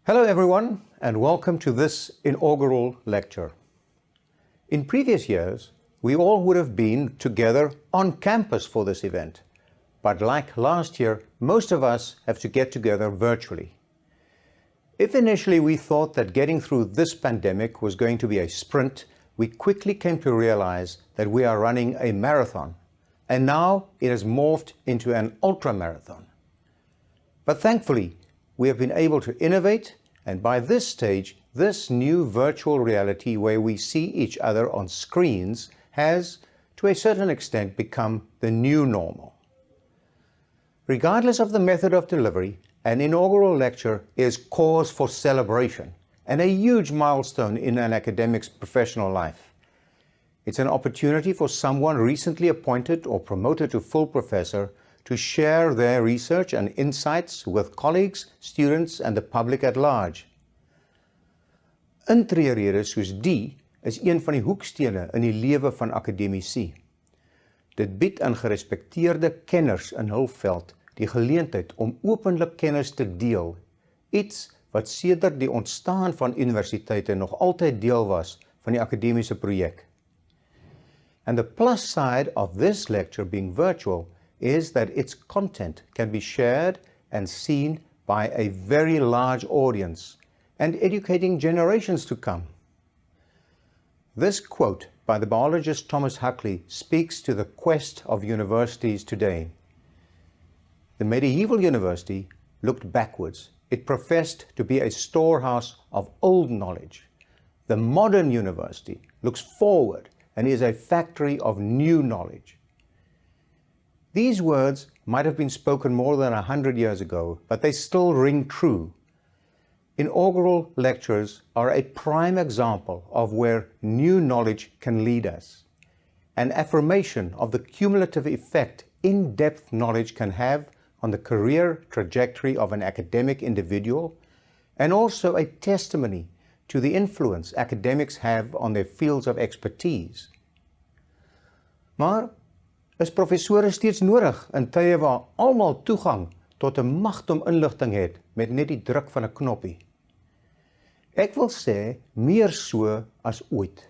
Hello everyone, and welcome to this inaugural lecture. In previous years, we all would have been together on campus for this event, but like last year, most of us have to get together virtually. If initially we thought that getting through this pandemic was going to be a sprint, we quickly came to realize that we are running a marathon, and now it has morphed into an ultra-marathon. But thankfully, we have been able to innovate, and by this stage, this new virtual reality where we see each other on screens has, to a certain extent, become the new normal. Regardless of the method of delivery, an inaugural lecture is cause for celebration and a huge milestone in an academic's professional life. It's an opportunity for someone recently appointed or promoted to full professor to share their research and insights with colleagues, students, and the public at large. Intreeredes soos die is een van die hoekstene in die lewe van akademici. Dit bied aan gerespekteerde kenners in hul veld die geleentheid om openlik kennis te deel, iets wat sedert die ontstaan van universiteite nog altyd deel was van die akademiese projek. And the plus side of this lecture being virtual is that its content can be shared and seen by a very large audience and educating generations to come. This quote by the biologist Thomas Huxley speaks to the quest of universities today. The medieval university looked backwards. It professed to be a storehouse of old knowledge. The modern university looks forward and is a factory of new knowledge. These words might have been spoken more than 100 years ago, but they still ring true. Inaugural lectures are a prime example of where new knowledge can lead us, an affirmation of the cumulative effect in-depth knowledge can have on the career trajectory of an academic individual, and also a testimony to the influence academics have on their fields of expertise. Maar is professore steeds nodig in tye waar almal toegang tot 'n magdom inligting het met net die druk van 'n knoppie? Ek wil sê meer so as ooit.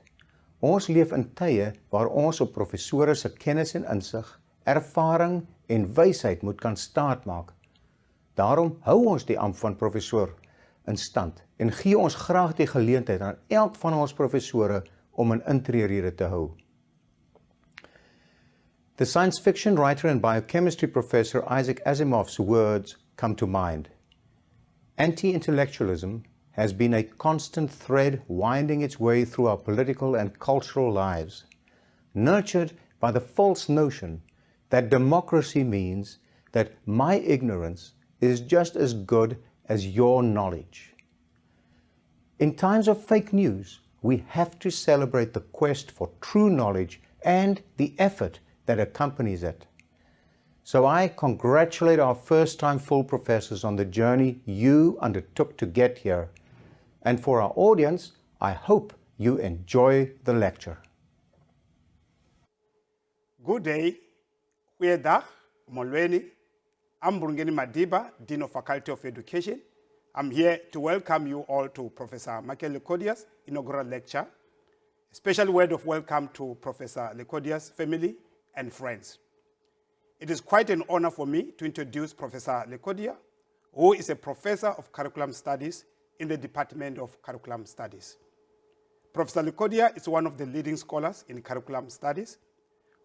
Ons leef in tye waar ons op professore se kennis en insig, ervaring en wysheid moet kan staatmaak. Daarom hou ons die ampt van professor in stand en gee ons graag die geleentheid aan elk van ons professore om 'n intreerede te hou. The science fiction writer and biochemistry professor Isaac Asimov's words come to mind. Anti-intellectualism has been a constant thread winding its way through our political and cultural lives, nurtured by the false notion that democracy means that my ignorance is just as good as your knowledge. In times of fake news, we have to celebrate the quest for true knowledge and the effort that accompanies it. So I congratulate our first-time full professors on the journey you undertook to get here. And for our audience, I hope you enjoy the lecture. Good day. Goeiedag, molweni. I'm Brungeni Madiba, Dean of Faculty of Education. I'm here to welcome you all to Professor Michael Lecodia's inaugural lecture. A special word of welcome to Professor Lecodia's family and friends. It is quite an honor for me to introduce Professor Lecodia, who is a professor of curriculum studies in the Department of Curriculum Studies. Professor Lecodia is one of the leading scholars in curriculum studies.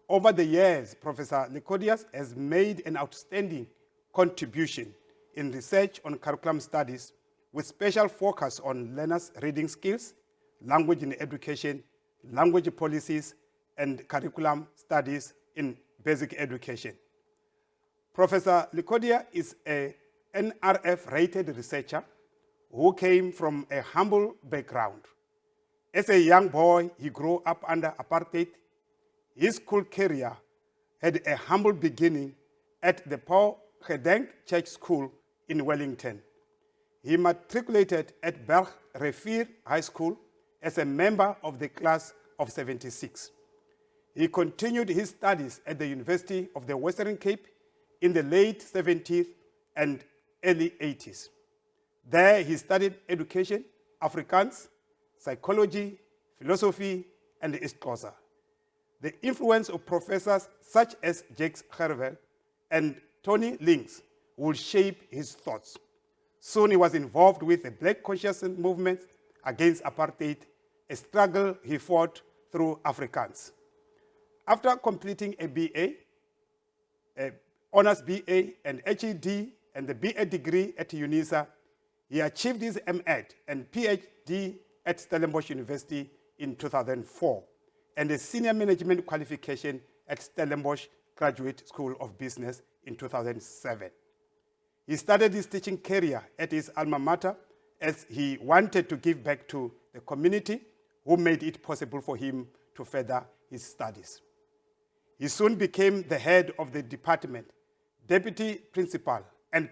Over the years, Professor Lecodia has made an outstanding contribution in research on curriculum studies with special focus on learners' reading skills, language in education, language policies, and curriculum studies in basic education. Professor Lecodia is a NRF-rated researcher who came from a humble background. As a young boy, he grew up under apartheid. His school career had a humble beginning at the Paul Gedenk Church School in Wellington. He matriculated at Bergrivier High School as a member of the class of 76. He continued his studies at the University of the Western Cape in the late 70s and early 80s. There he studied education, Afrikaans, psychology, philosophy, and isiXhosa. The influence of professors such as Jakes Gerwel and Tony Links would shape his thoughts. Soon he was involved with the Black consciousness movement against apartheid, a struggle he fought through Afrikaans. After completing a BA, a honors BA, and HED, and the BA degree at UNISA, he achieved his MEd and PhD at Stellenbosch University in 2004, and a senior management qualification at Stellenbosch Graduate School of Business in 2007. He started his teaching career at his alma mater as he wanted to give back to the community who made it possible for him to further his studies. He soon became the head of the department, deputy principal, and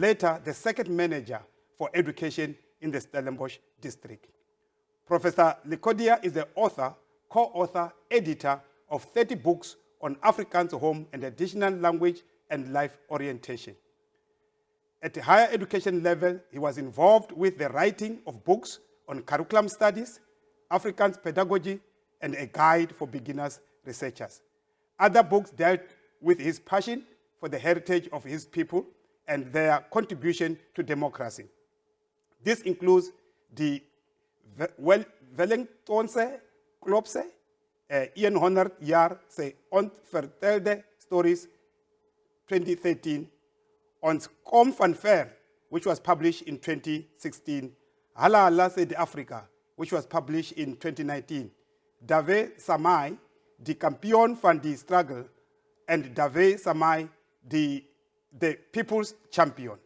later the second manager for education in the Stellenbosch district. Professor Cordeur is the author, co-author, editor of 30 books on Afrikaans home and additional language and life orientation. At the higher education level, he was involved with the writing of books on curriculum studies, Afrikaans pedagogy, and a guide for beginners researchers. Other books dealt with his passion for the heritage of his people and their contribution to democracy. This includes the Wellingtonse Klopse, 100 jaar se ontvertelde stories, 2013, Ons Kom van Ver, which was published in 2016, Hala Hala se de Afrika, which was published in 2019, Dave Samai, the Kampion van die Struggle, and Dave Samai, the People's Champion.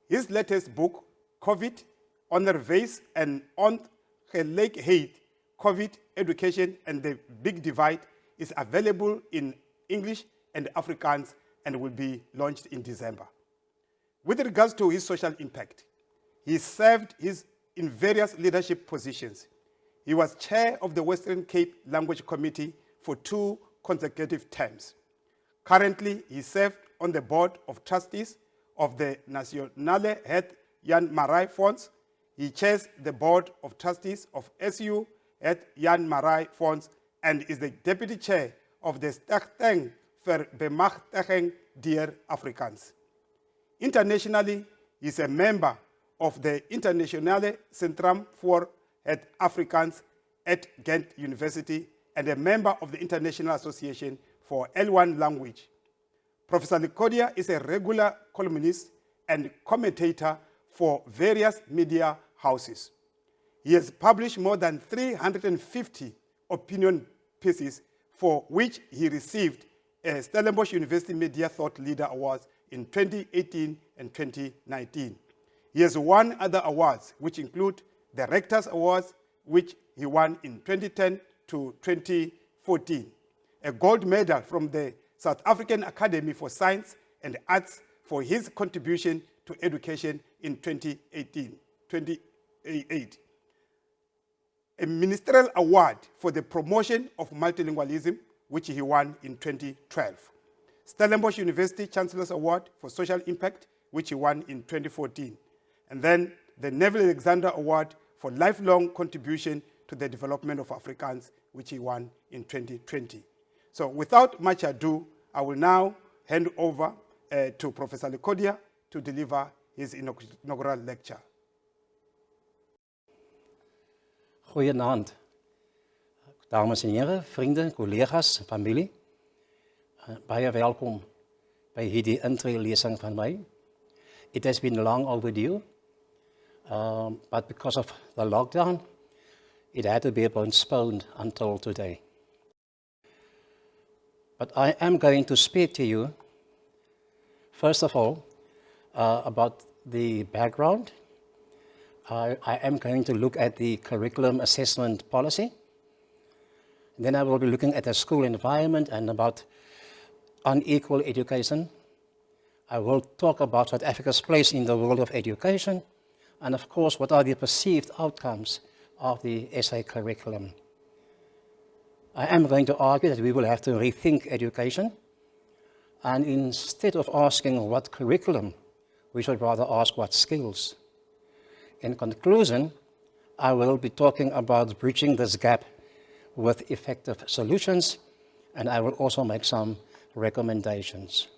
His latest book, COVID, Onderwijs en Ongelijkheid, COVID, Education and the Big Divide, is available in English and Afrikaans and will be launched in December. With regards to his social impact, he served in various leadership positions. He was chair of the Western Cape Language Committee for 2 consecutive terms. Currently, he served on the board of trustees of the Nationale Het Jan Marais Fonds. He chairs the board of trustees of SU Het Jan Marais Fonds and is the deputy chair of the Stichting vir Bemagtiging deur Afrikaans. Internationally, he is a member of the Internationale Centrum voor het Afrikaans at Ghent University and a member of the International Association for L1 Language. Professor Cordeur is a regular columnist and commentator for various media houses. He has published more than 350 opinion pieces for which he received a Stellenbosch University Media Thought Leader Awards in 2018 and 2019. He has won other awards, which include the Rectors Awards, which he won in 2010 to 2014, a gold medal from the South African Academy for Science and Arts for his contribution to education in 2008, a ministerial award for the promotion of multilingualism, which he won in 2012. Stellenbosch University Chancellor's Award for Social Impact, which he won in 2014. And then the Neville Alexander Award for lifelong contribution to the development of Afrikaans, which he won in 2020. So without much ado, I will now hand over to Professor Cordeur to deliver his inaugural lecture. Goeienaand, dames en heren, vrienden, collega's, familie. Baie welkom by hierdie intree-lesing van my. It has been long overdue, but because of the lockdown, it had to be postponed until today. But I am going to speak to you, first of all, about the background. I am going to look at the curriculum assessment policy. Then I will be looking at the school environment and about unequal education. I will talk about South Africa's place in the world of education, and of course, what are the perceived outcomes of the SA curriculum. I am going to argue that we will have to rethink education, and instead of asking what curriculum We should rather ask what skills. In conclusion, I will be talking about bridging this gap with effective solutions, and I will also make some recommendations.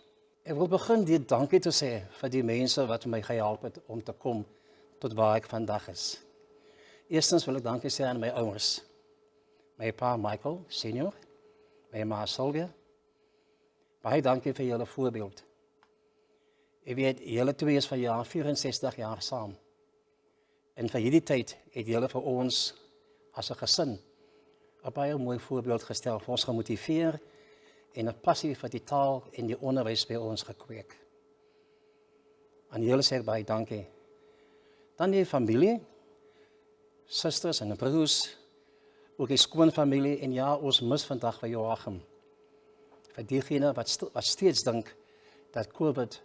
Ek wil begin deur dankie te sê vir die mense wat my gehelp het om te kom tot waar ek vandag is. Eerstens wil ek dankie sê aan my ouers. My pa Michael, senior, my ma Sylvia. Baie dankie vir julle voorbeeld. Ek weet, julle twee is van jaar 64 jaar saam. En vir hierdie tyd het julle vir ons as 'n gesin 'n baie mooi voorbeeld gestel, vir ons gemotiveer en 'n passie vir die taal en die onderwys by ons gekweek. Aan julle sê ek baie dankie. Dan die familie, susters en broers, ook die skoonfamilie, en ja, ons mis vandag vir Joachim. Vir diegene wat steeds dink dat COVID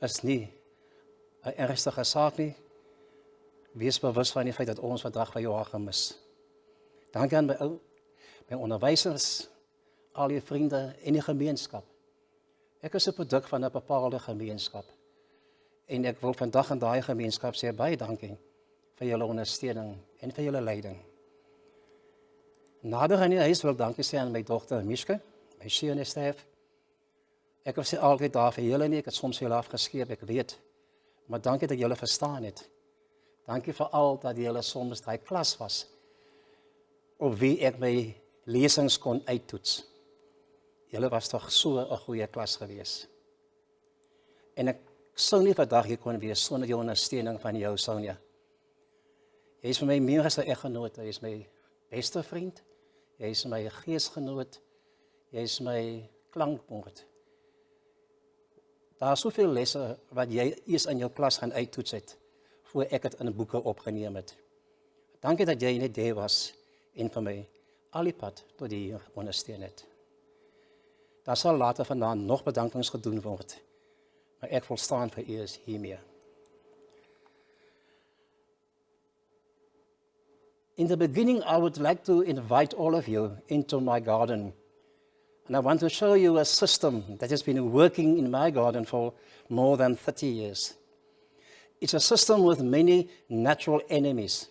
is nie 'n ernstige saak nie, wees bewus van die feit dat ons vandag vir Joachim is. Dankie aan my onderwysers, al die vriende en die gemeenskap. Ek is 'n produk van 'n bepaalde gemeenskap. En ek wil vandag aan daai gemeenskap sê baie dankie vir julle ondersteuning en vir julle leiding. Nader aan die huis wil ek dankie sê aan my dogter Mishke, my seun en Stef. Ek was altyd daar vir julle nie, ek het soms veel afgeskeep, ek weet. Maar dankie dat julle verstaan het. Dankie vir al dat julle soms daai klas was, op wie ek my lesings kon uittoets. Julle was toch so 'n goeie klas gewees. En ek sou nie vandag hier kon wees sonder die ondersteuning van jou, Sonja. Jy is vir my meer as 'n eggenoot, jy is my beste vriend, jy is my geesgenoot, jy is my klankbord. Daar is soveel lesse wat jy eers in jou klas gaan uittoets het, voor ek het in boeke opgeneem het. Dankie dat jy net daar was en vir my al die pad tot hier ondersteun het. Daar sal later vandaan nog bedankings gedoen word, maar ek volstaan vir eers hiermee. In the beginning, I would like to invite all of you into my garden. And I want to show you a system that has been working in my garden for more than 30 years. It's a system with many natural enemies.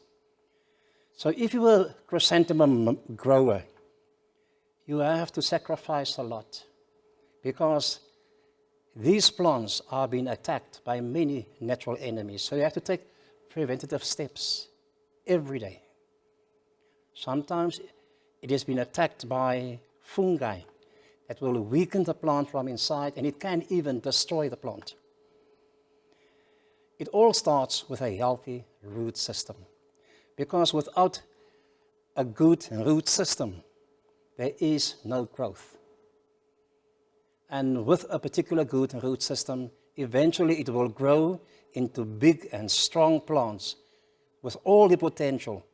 So if you are a chrysanthemum grower, you have to sacrifice a lot because these plants are being attacked by many natural enemies. So you have to take preventative steps every day. Sometimes it has been attacked by fungi that will weaken the plant from inside, and it can even destroy the plant. It all starts with a healthy root system, because without a good root system, there is no growth. And with a particular good root system, eventually it will grow into big and strong plants with all the potential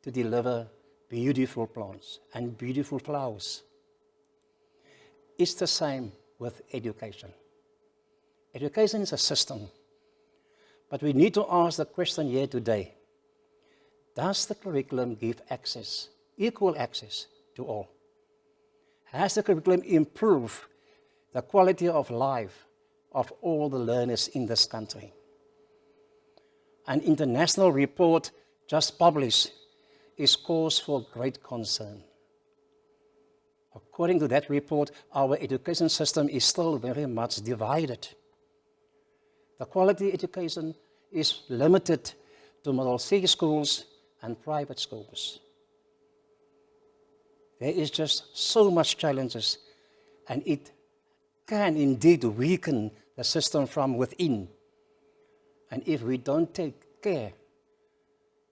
to deliver beautiful plants and beautiful flowers. It's the same with education. Education is a system, but we need to ask the question here today, does the curriculum give access, equal access to all? Has the curriculum improved the quality of life of all the learners in this country? An international report just published is cause for great concern. According to that report, our education system is still very much divided. The quality education is limited to Model C schools and private schools. There is just so much challenges, and it can indeed weaken the system from within. And if we don't take care,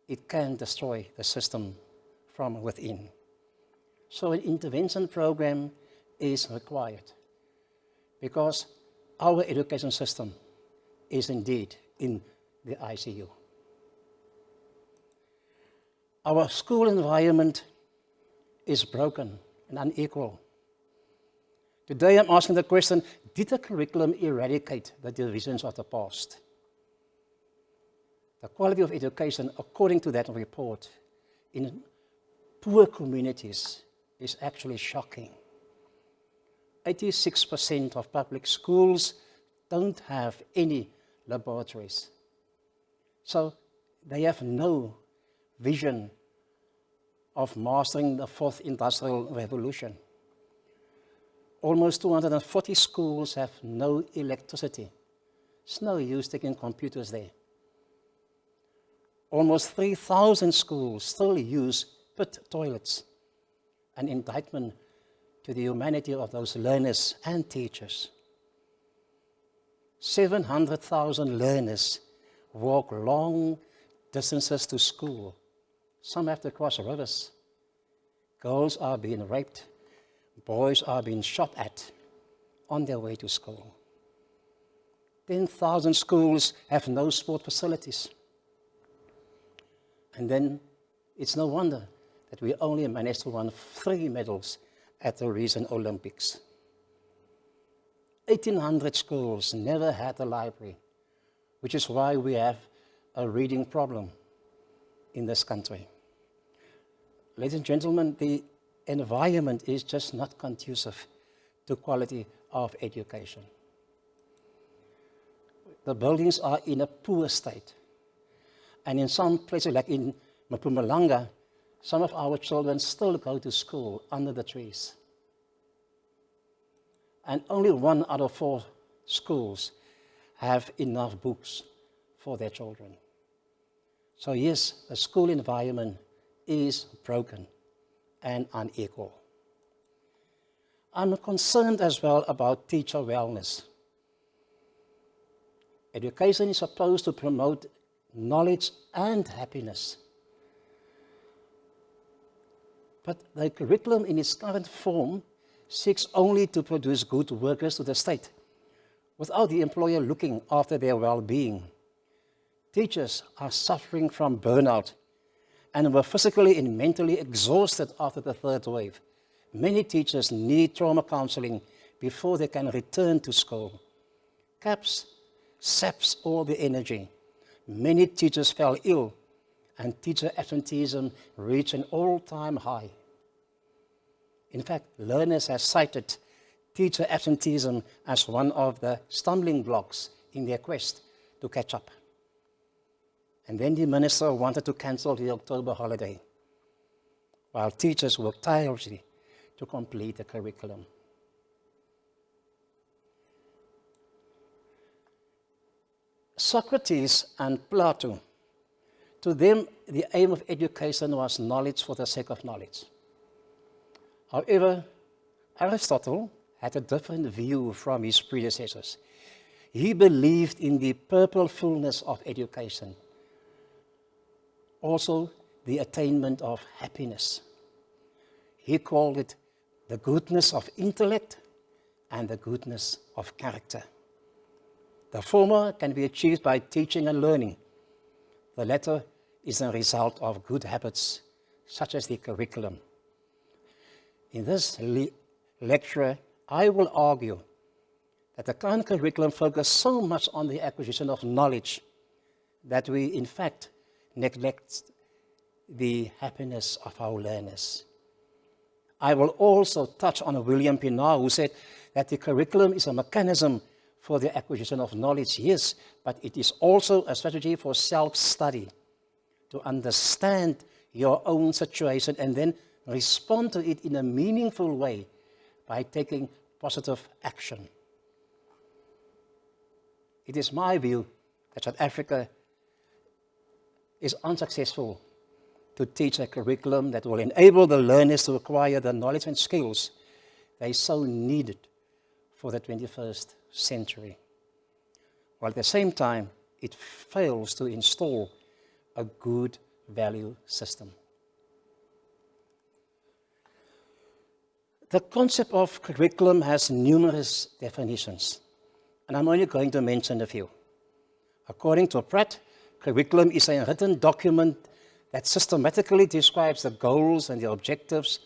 it can destroy the system from within. So an intervention program is required because our education system is indeed in the ICU. Our school environment is broken and unequal. Today I'm asking the question, did the curriculum eradicate the divisions of the past? The quality of education, according to that report, in poor communities is actually shocking. 86% of public schools don't have any laboratories. So they have no vision of mastering the fourth industrial revolution. Almost 240 schools have no electricity. It's no use taking computers there. Almost 3,000 schools still use pit toilets, an indictment to the humanity of those learners and teachers. 700,000 learners walk long distances to school. Some have to cross rivers. Girls are being raped. Boys are being shot at on their way to school. 10,000 schools have no sport facilities. And then it's no wonder that we only managed to win 3 medals at the recent Olympics. 1,800 schools never had a library, which is why we have a reading problem in this country. Ladies and gentlemen, the environment is just not conducive to quality of education. The buildings are in a poor state. And in some places, like in Mpumalanga, some of our children still go to school under the trees. And only 1 out of 4 schools have enough books for their children. So yes, the school environment is broken and unequal. I'm concerned as well about teacher wellness. Education is supposed to promote knowledge and happiness. But the curriculum in its current form seeks only to produce good workers to the state, without the employer looking after their well-being. Teachers are suffering from burnout and were physically and mentally exhausted after the third wave. Many teachers need trauma counseling before they can return to school. CAPS saps all the energy. Many teachers fell ill, and teacher absenteeism reached an all-time high. In fact, learners have cited teacher absenteeism as one of the stumbling blocks in their quest to catch up. And then the minister wanted to cancel the October holiday, while teachers worked tirelessly to complete the curriculum. Socrates and Plato, to them, the aim of education was knowledge for the sake of knowledge. However, Aristotle had a different view from his predecessors. He believed in the purposefulness of education, also the attainment of happiness. He called it the goodness of intellect and the goodness of character. The former can be achieved by teaching and learning. The latter is a result of good habits, such as the curriculum. In this lecture, I will argue that the current curriculum focuses so much on the acquisition of knowledge that we, in fact, neglect the happiness of our learners. I will also touch on William Pinar, who said that the curriculum is a mechanism for the acquisition of knowledge, yes, but it is also a strategy for self-study, to understand your own situation and then respond to it in a meaningful way by taking positive action. It is my view that South Africa is unsuccessful to teach a curriculum that will enable the learners to acquire the knowledge and skills they so needed for the 21st century, while at the same time it fails to install a good value system. The concept of curriculum has numerous definitions, and I'm only going to mention a few. According to Pratt, curriculum is a written document that systematically describes the goals and the objectives,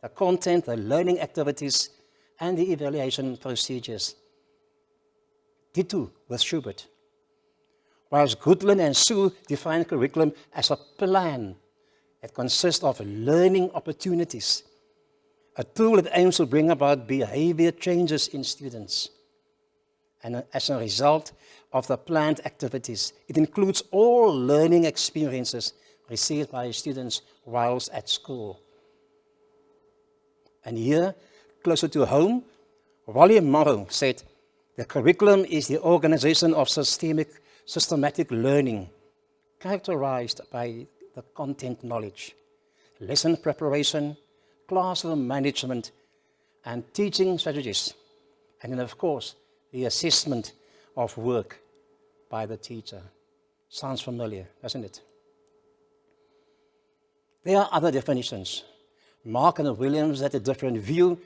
the content, the learning activities, and the evaluation procedures. Ditto with Schubert. Whilst Goodland and Sue define curriculum as a plan that consists of learning opportunities, a tool that aims to bring about behavior changes in students. and as a result of the planned activities. It includes all learning experiences received by students whilst at school. And here, closer to home, Wally Morrow said, the curriculum is the organization of systematic learning, characterized by the content knowledge, lesson preparation, classroom management, and teaching strategies, and then, of course, the assessment of work by the teacher. Sounds familiar, doesn't it? There are other definitions. Mark and Williams had a different view,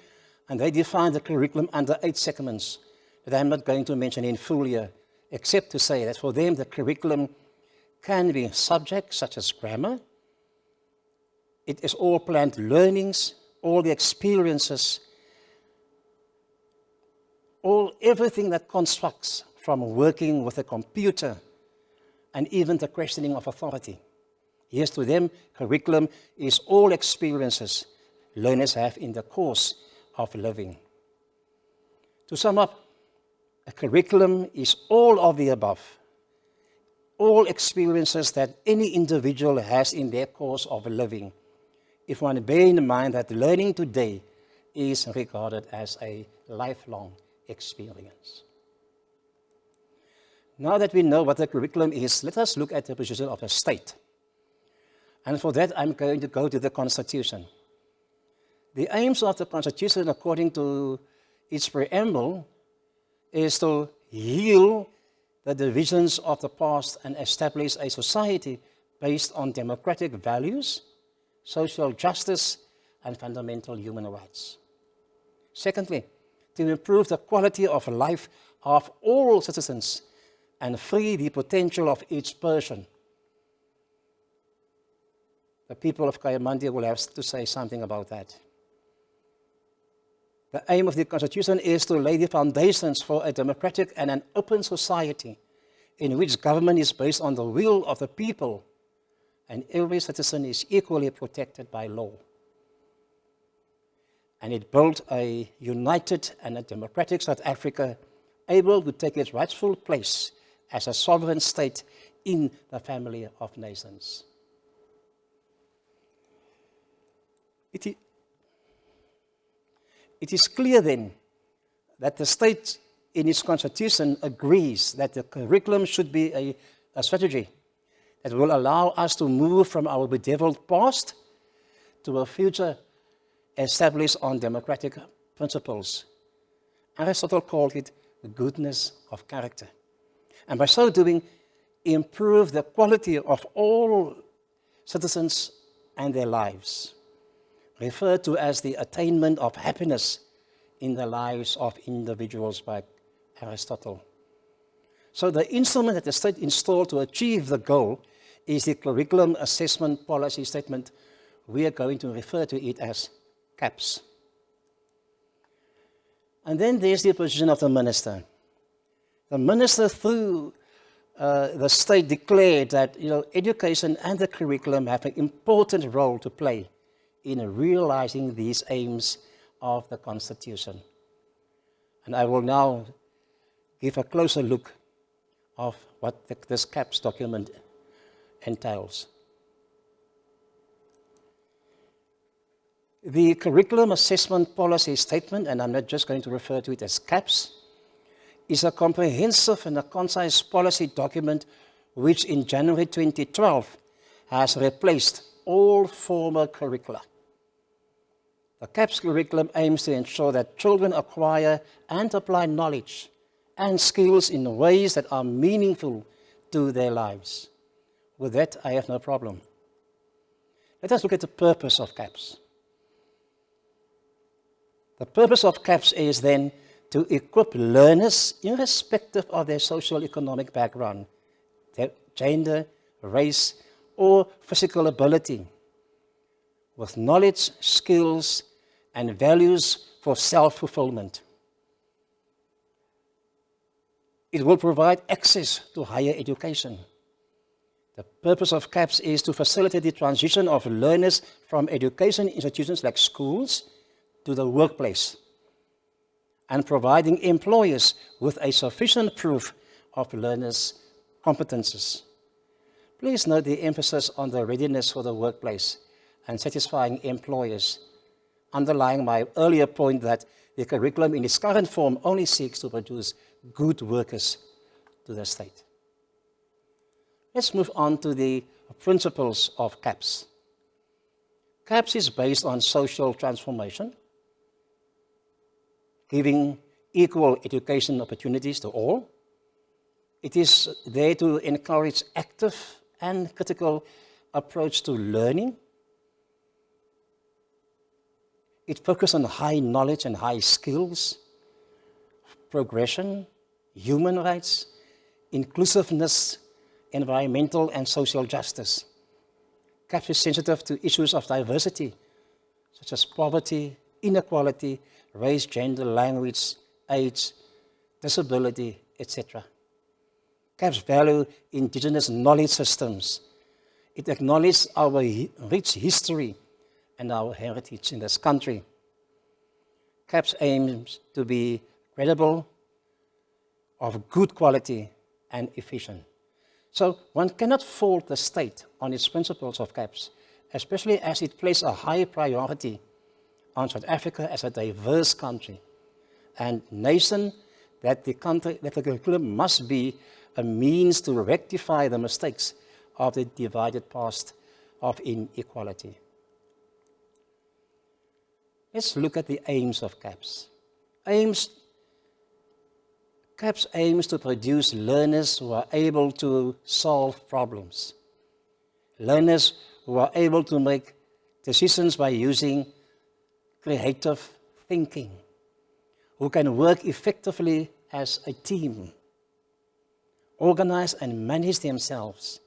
and they defined the curriculum under 8 segments that I'm not going to mention in full here, except to say that for them the curriculum can be subjects such as grammar. It is all planned learnings, all the experiences, everything that constructs from working with a computer, and even the questioning of authority. Yes, to them, curriculum is all experiences learners have in the course of living. To sum up, a curriculum is all of the above, all experiences that any individual has in their course of living, if one bear in mind that learning today is regarded as a lifelong experience. Now that we know what the curriculum is, let us look at the position of the state. And for that, I'm going to go to the Constitution. The aims of the Constitution, according to its preamble, is to heal the divisions of the past and establish a society based on democratic values, social justice, and fundamental human rights. Secondly, to improve the quality of life of all citizens and free the potential of each person. The people of Kayamandi will have to say something about that. The aim of the Constitution is to lay the foundations for a democratic and an open society in which government is based on the will of the people and every citizen is equally protected by law. And it built a united and a democratic South Africa able to take its rightful place as a sovereign state in the family of nations. It is clear then that the state in its constitution agrees that the curriculum should be a strategy that will allow us to move from our bedeviled past to a future established on democratic principles. Aristotle called it the goodness of character. And by so doing, improve the quality of all citizens and their lives, referred to as the attainment of happiness in the lives of individuals by Aristotle. So the instrument that the state installed to achieve the goal is the Curriculum Assessment Policy Statement. We are going to refer to it as CAPS. And then there's the position of the minister. The minister, through the state, declared that education and the curriculum have an important role to play in realizing these aims of the Constitution. And I will now give a closer look of what this CAPS document entails. The Curriculum Assessment Policy Statement, and I'm not just going to refer to it as CAPS, is a comprehensive and a concise policy document which in January 2012 has replaced all former curricula. The CAPS curriculum aims to ensure that children acquire and apply knowledge and skills in ways that are meaningful to their lives. With that, I have no problem. Let us look at the purpose of CAPS. The purpose of CAPS is then to equip learners, irrespective of their socio-economic background, their gender, race, or physical ability, with knowledge, skills, and values for self-fulfillment. It will provide access to higher education. The purpose of CAPS is to facilitate the transition of learners from education institutions like schools to the workplace, and providing employers with a sufficient proof of learners' competences. Please note the emphasis on the readiness for the workplace and satisfying employers, underlying my earlier point that the curriculum in its current form only seeks to produce good workers to the state. Let's move on to the principles of CAPS. CAPS is based on social transformation, giving equal education opportunities to all. It is there to encourage active and critical approach to learning. It focuses on high knowledge and high skills, progression, human rights, inclusiveness, environmental and social justice. CAPS is sensitive to issues of diversity, such as poverty, inequality, race, gender, language, age, disability, etc. CAPS value indigenous knowledge systems. It acknowledges our rich history and our heritage in this country. CAPS aims to be credible, of good quality, and efficient. So one cannot fault the state on its principles of CAPS, especially as it places a high priority on South Africa as a diverse country and nation, that the curriculum must be a means to rectify the mistakes of the divided past of inequality. Let's look at the aims of CAPS. CAPS aims to produce learners who are able to solve problems, learners who are able to make decisions by using creative thinking, who can work effectively as a team, organize and manage themselves.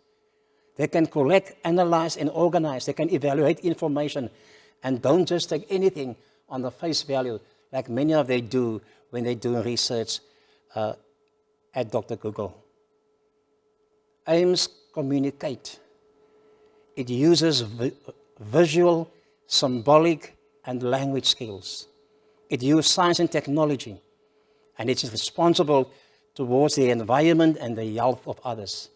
They can collect, analyze, and organize. They can evaluate information and don't just take anything on the face value like many of them do when they do research at Dr. Google. Aims communicate. It uses visual, symbolic, and language skills. It uses science and technology, and it is responsible towards the environment and the health of others.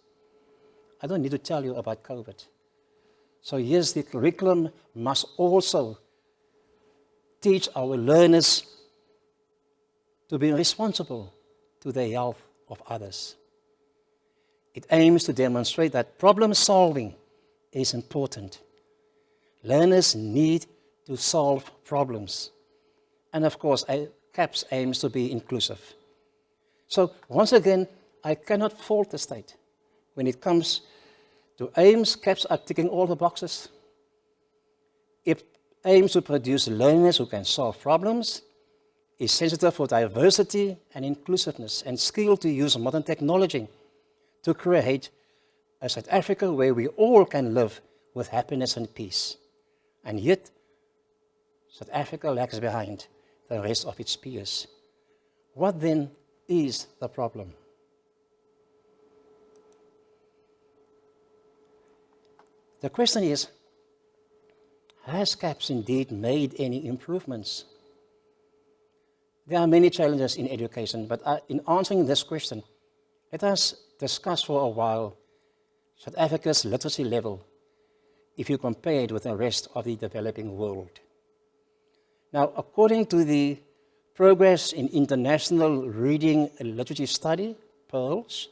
I don't need to tell you about COVID. So yes, the curriculum must also teach our learners to be responsible to the health of others. It aims to demonstrate that problem solving is important. Learners need to solve problems. And of course, CAPS aims to be inclusive. So once again, I cannot fault the state. When it comes to aims, CAPS are ticking all the boxes. It aims to produce learners who can solve problems, is sensitive for diversity and inclusiveness, and skilled to use modern technology to create a South Africa where we all can live with happiness and peace. And yet, South Africa lags behind the rest of its peers. What then is the problem? The question is, has CAPS indeed made any improvements? There are many challenges in education, but in answering this question, let us discuss for a while South Africa's literacy level if you compare it with the rest of the developing world. Now, according to the Progress in International Reading and Literacy Study, PEARLS,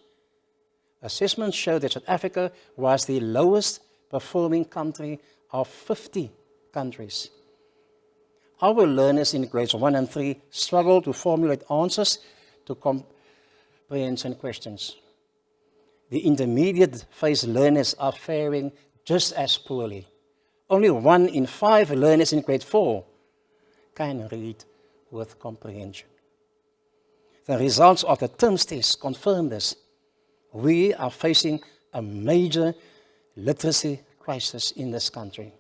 assessments show that South Africa was the lowest performing country of 50 countries. Our learners in grades 1 and 3 struggle to formulate answers to comprehension questions. The intermediate phase learners are faring just as poorly. Only 1 in 5 learners in grade 4 can read with comprehension. The results of the terms test confirm this. We are facing a major literacy crisis in this country.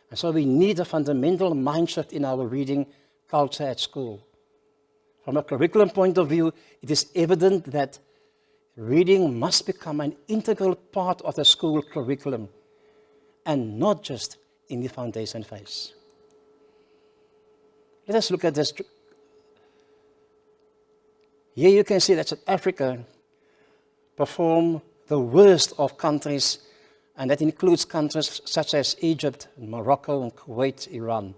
And so we need a fundamental mind shift in our reading culture at school. From a curriculum point of view, it is evident that reading must become an integral part of the school curriculum and not just in the foundation phase. Let us look at this Here you can see that South Africa performed the worst of countries, and that includes countries such as Egypt, Morocco, and Kuwait, Iran,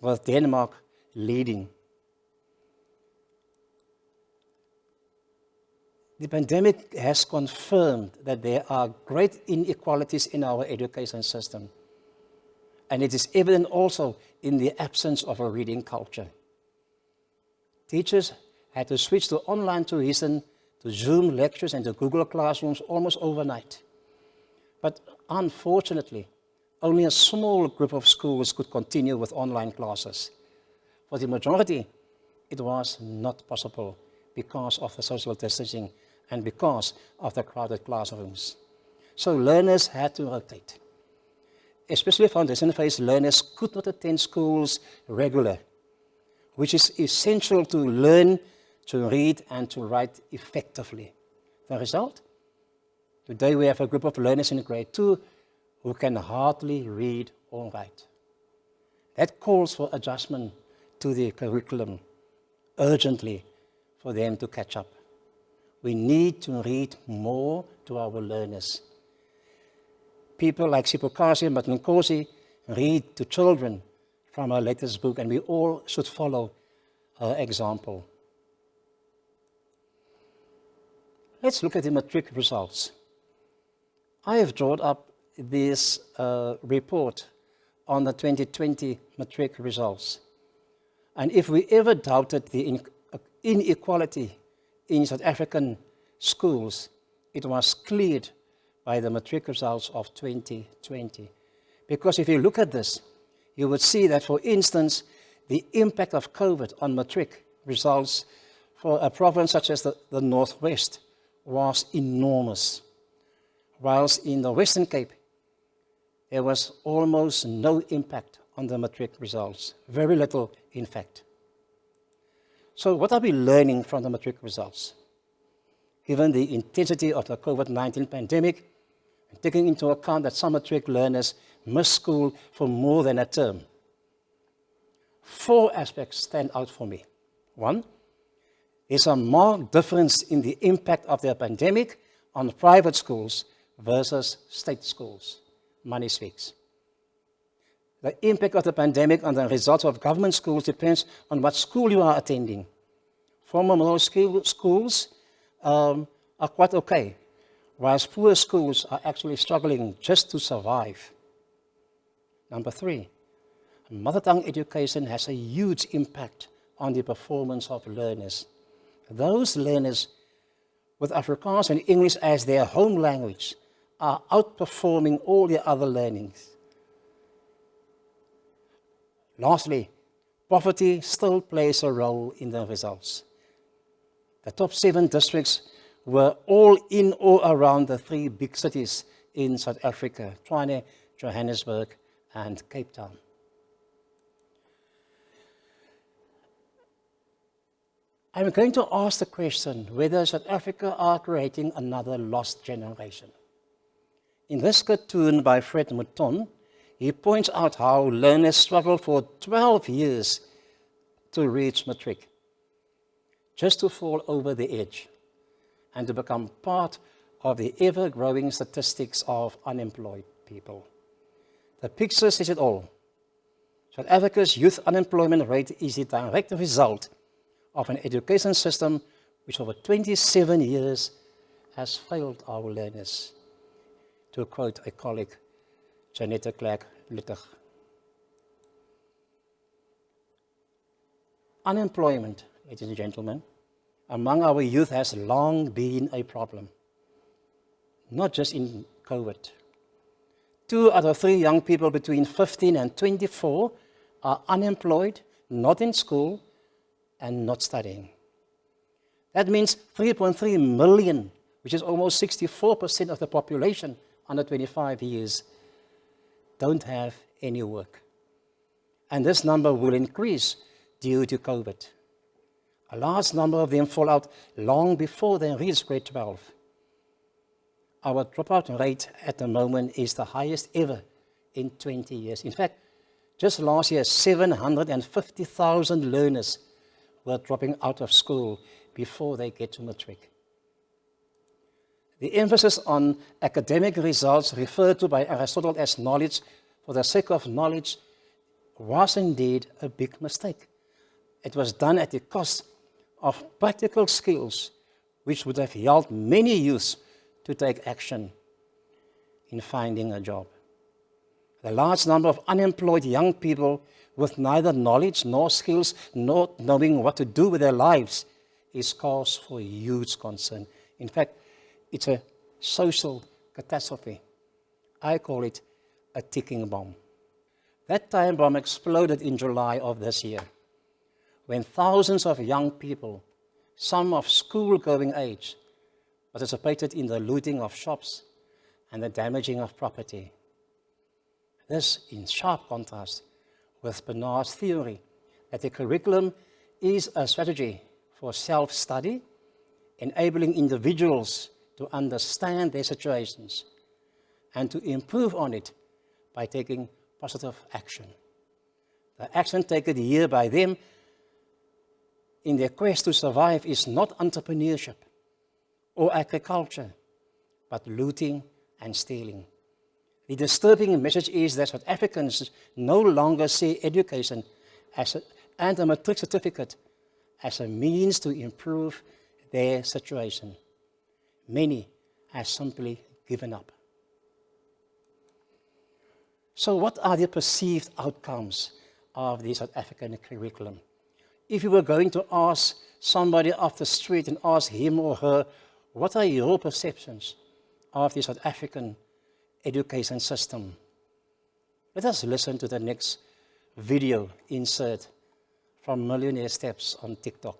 with Denmark leading. The pandemic has confirmed that there are great inequalities in our education system. And it is evident also in the absence of a reading culture. Teachers had to switch to online tuition, to Zoom lectures, and to Google Classrooms almost overnight. But unfortunately, only a small group of schools could continue with online classes. For the majority, it was not possible because of the social distancing and because of the crowded classrooms. So learners had to rotate. Especially foundation-phase learners could not attend schools regularly, which is essential to learn to read and to write effectively. The result? Today we have a group of learners in grade 2 who can hardly read or write. That calls for adjustment to the curriculum urgently for them to catch up. We need to read more to our learners. People like Sipokasi and Matlinkosi read to children from her latest book, and we all should follow her example. Let's look at the Matric results. I have drawn up this report on the 2020 Matric results. And if we ever doubted the inequality in South African schools, it was cleared by the Matric results of 2020. Because if you look at this, you would see that, for instance, the impact of COVID on Matric results for a province such as the Northwest was enormous. Whilst in the Western Cape, there was almost no impact on the Matric results. Very little, in fact. So what are we learning from the Matric results? Given the intensity of the COVID-19 pandemic, and taking into account that some Matric learners missed school for more than a term, 4 aspects stand out for me. 1, there's a marked difference in the impact of the pandemic on private schools versus state schools. Money speaks. The impact of the pandemic on the results of government schools depends on what school you are attending. Former middle schools are quite okay, whilst poor schools are actually struggling just to survive. Number 3, mother tongue education has a huge impact on the performance of learners. Those learners with Afrikaans and English as their home language are outperforming all the other learnings. Lastly, poverty still plays a role in the results. The top 7 districts were all in or around the 3 big cities in South Africa: Tshwane, Johannesburg, and Cape Town. I'm going to ask the question whether South Africa are creating another lost generation. In this cartoon by Fred Mouton, he points out how learners struggle for 12 years to reach Matric, just to fall over the edge and to become part of the ever-growing statistics of unemployed people. The picture says it all. South Africa's youth unemployment rate is the direct result of an education system which over 27 years has failed our learners. To quote a colleague, Janetta Clark-Luttig. Unemployment, ladies and gentlemen, among our youth has long been a problem, not just in COVID. 2 out of 3 young people between 15 and 24 are unemployed, not in school, and not studying. That means 3.3 million, which is almost 64% of the population under 25 years, don't have any work. And this number will increase due to COVID. A large number of them fall out long before they reach grade 12. Our dropout rate at the moment is the highest ever in 20 years. In fact, just last year, 750,000 learners were dropping out of school before they get to Matric. The emphasis on academic results referred to by Aristotle as knowledge for the sake of knowledge was indeed a big mistake. It was done at the cost of practical skills which would have helped many youths to take action in finding a job. The large number of unemployed young people with neither knowledge nor skills, not knowing what to do with their lives, is cause for huge concern. In fact, it's a social catastrophe. I call it a ticking bomb. That time bomb exploded in July of this year, when thousands of young people, some of school-going age, participated in the looting of shops and the damaging of property. This in sharp contrast with Bernard's theory that the curriculum is a strategy for self-study, enabling individuals to understand their situations and to improve on it by taking positive action. The action taken here by them in their quest to survive is not entrepreneurship or agriculture, but looting and stealing. The disturbing message is that South Africans no longer see education and a matric certificate as a means to improve their situation. Many have simply given up. So what are the perceived outcomes of the South African curriculum? If you were going to ask somebody off the street and ask him or her, what are your perceptions of the South African education system? Let us listen to the next video insert from Millionaire Steps on TikTok.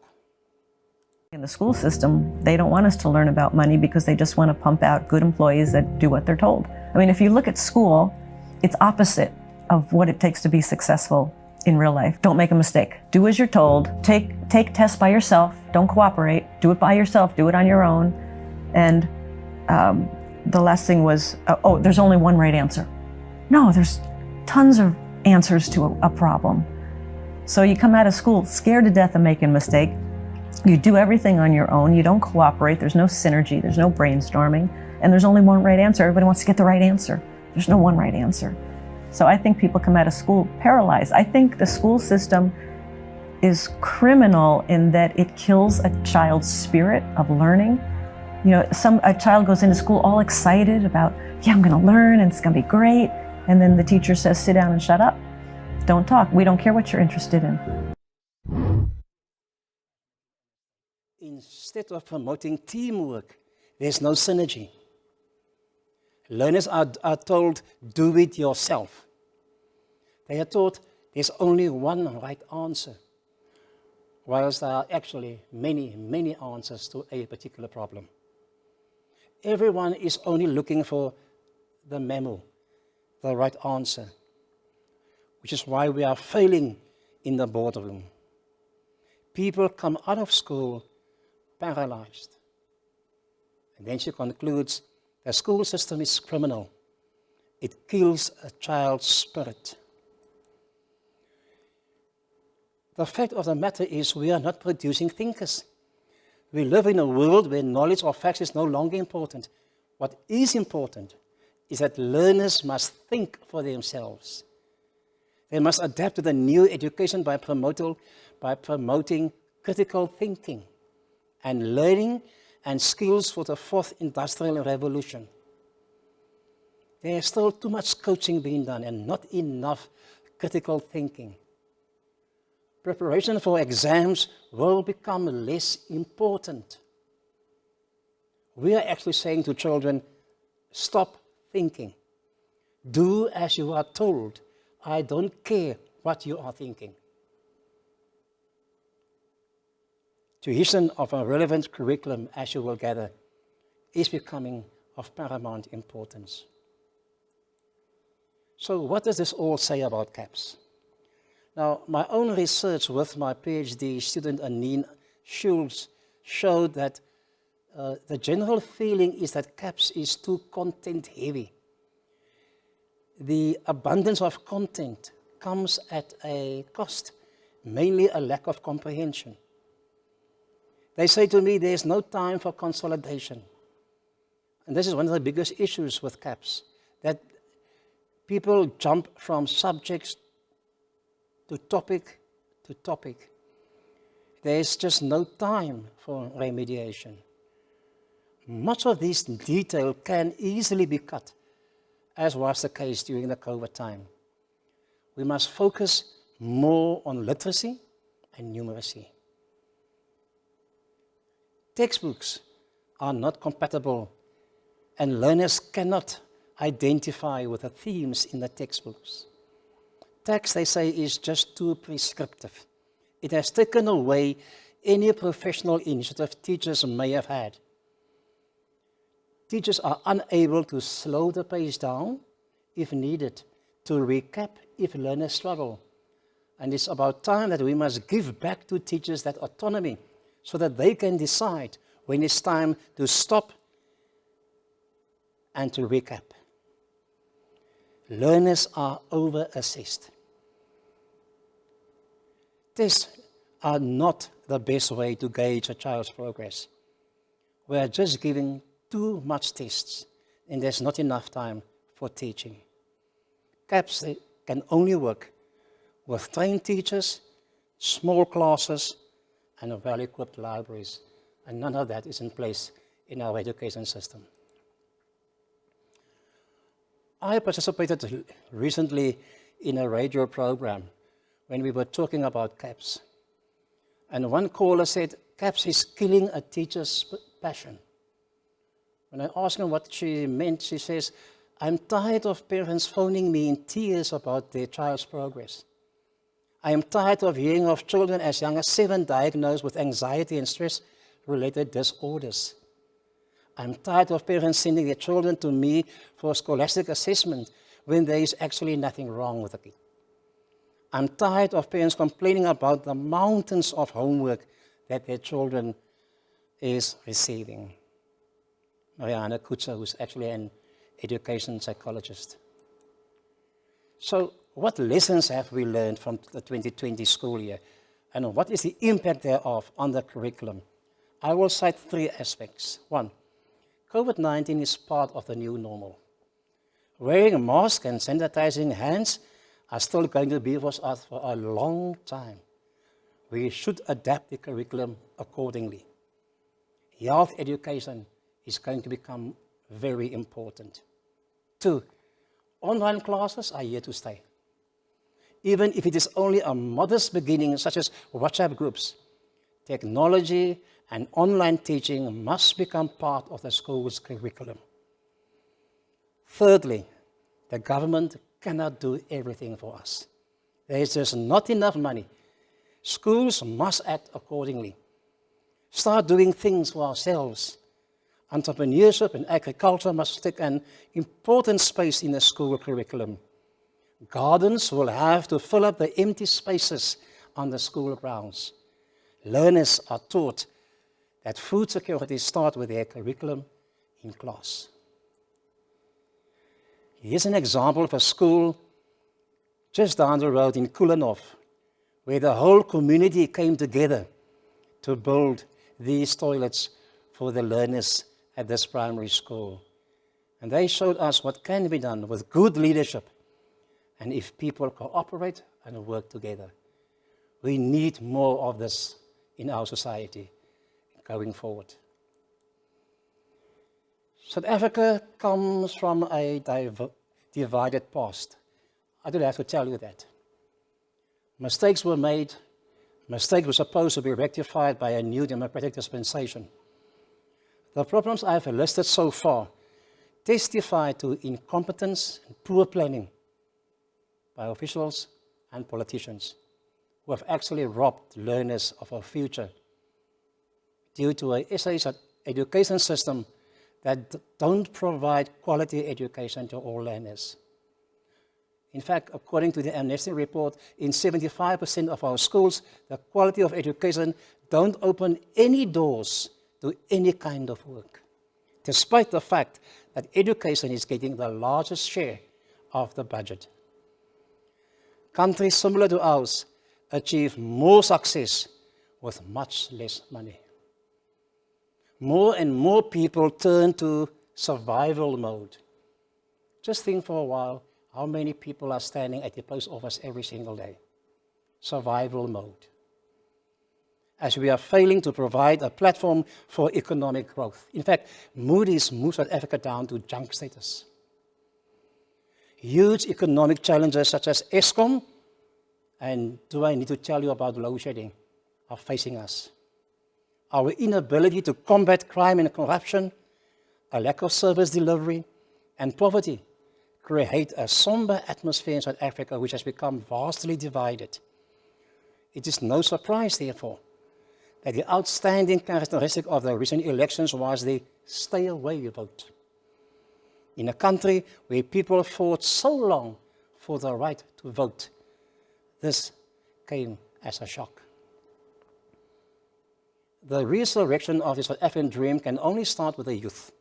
In the school system, they don't want us to learn about money because they just want to pump out good employees that do what they're told. I mean, if you look at school, it's opposite of what it takes to be successful in real life. Don't make a mistake. Do as you're told. Take tests by yourself. Don't cooperate. Do it by yourself. Do it on your own. And the last thing was, oh, there's only one right answer. No, there's tons of answers to a problem. So you come out of school scared to death of making a mistake. You do everything on your own. You don't cooperate. There's no synergy. There's no brainstorming. And there's only one right answer. Everybody wants to get the right answer. There's no one right answer. So I think people come out of school paralyzed. I think the school system is criminal in that it kills a child's spirit of learning. You know, a child goes into school all excited about, yeah, I'm going to learn and it's going to be great. And then the teacher says, sit down and shut up. Don't talk. We don't care what you're interested in. Instead of promoting teamwork, there's no synergy. Learners are told, do it yourself. They are taught there's only one right answer, whilst there are actually many, many answers to a particular problem. Everyone is only looking for the memo, the right answer, which is why we are failing in the boardroom. People come out of school paralyzed. And then she concludes, the school system is criminal. It kills a child's spirit. The fact of the matter is we are not producing thinkers. We live in a world where knowledge or facts is no longer important. What is important is that learners must think for themselves. They must adapt to the new education by promoting critical thinking and learning and skills for the fourth industrial revolution. There is still too much coaching being done and not enough critical thinking. Preparation for exams will become less important. We are actually saying to children, stop thinking. Do as you are told. I don't care what you are thinking. Tuition of a relevant curriculum, as you will gather, is becoming of paramount importance. So what does this all say about CAPS? Now, my own research with my PhD student Anine Schulz showed that the general feeling is that CAPS is too content-heavy. The abundance of content comes at a cost, mainly a lack of comprehension. They say to me, there's no time for consolidation. And this is one of the biggest issues with CAPS, that people jump from subjects to topic to topic. There's just no time for remediation. Much of this detail can easily be cut, as was the case during the COVID time. We must focus more on literacy and numeracy. Textbooks are not compatible, and learners cannot identify with the themes in the textbooks. Text, they say, is just too prescriptive. It has taken away any professional initiative teachers may have had. Teachers are unable to slow the pace down if needed, to recap if learners struggle. And it's about time that we must give back to teachers that autonomy so that they can decide when it's time to stop and to recap. Learners are over-assessed. Tests are not the best way to gauge a child's progress. We are just giving too much tests, and there's not enough time for teaching. CAPS can only work with trained teachers, small classes, and well-equipped libraries, and none of that is in place in our education system. I participated recently in a radio program when we were talking about CAPS. And one caller said, CAPS is killing a teacher's passion. When I asked her what she meant, she says, I'm tired of parents phoning me in tears about their child's progress. I am tired of hearing of children as young as 7 diagnosed with anxiety and stress-related disorders. I'm tired of parents sending their children to me for scholastic assessment when there is actually nothing wrong with the kid. I'm tired of parents complaining about the mountains of homework that their children is receiving. Mariana Kutzer, who's actually an education psychologist. So what lessons have we learned from the 2020 school year, and what is the impact thereof on the curriculum? I will cite 3 aspects. 1, COVID-19 is part of the new normal. Wearing a mask and sanitizing hands are still going to be with us for a long time. We should adapt the curriculum accordingly. Health education is going to become very important. 2, online classes are here to stay. Even if it is only a modest beginning, such as WhatsApp groups, technology and online teaching must become part of the school's curriculum. Thirdly, the government cannot do everything for us. There is just not enough money. Schools must act accordingly. Start doing things for ourselves. Entrepreneurship and agriculture must take an important space in the school curriculum. Gardens will have to fill up the empty spaces on the school grounds. Learners are taught that food security starts with their curriculum in class. Here's an example of a school just down the road in Kulanov, where the whole community came together to build these toilets for the learners at this primary school. And they showed us what can be done with good leadership and if people cooperate and work together. We need more of this in our society going forward. South Africa comes from a divided past. I don't have to tell you that. Mistakes were made. Mistakes were supposed to be rectified by a new democratic dispensation. The problems I have listed so far testify to incompetence and poor planning by officials and politicians who have actually robbed learners of a future due to a SA education system that don't provide quality education to all learners. In fact, according to the Amnesty report, in 75% of our schools, the quality of education don't open any doors to any kind of work, despite the fact that education is getting the largest share of the budget. Countries similar to ours achieve more success with much less money. more and more people turn to survival mode. Just think for a while how many people are standing at the post office every single day. Survival mode. As we are failing to provide a platform for economic growth. In fact, Moody's moved South Africa down to junk status. Huge economic challenges such as Eskom, and do I need to tell you about load shedding, are facing us. Our inability to combat crime and corruption, a lack of service delivery, and poverty create a somber atmosphere in South Africa which has become vastly divided. It is no surprise, therefore, that the outstanding characteristic of the recent elections was the stay away vote. In a country where people fought so long for the right to vote, this came as a shock. The resurrection of the South African dream can only start with the youth,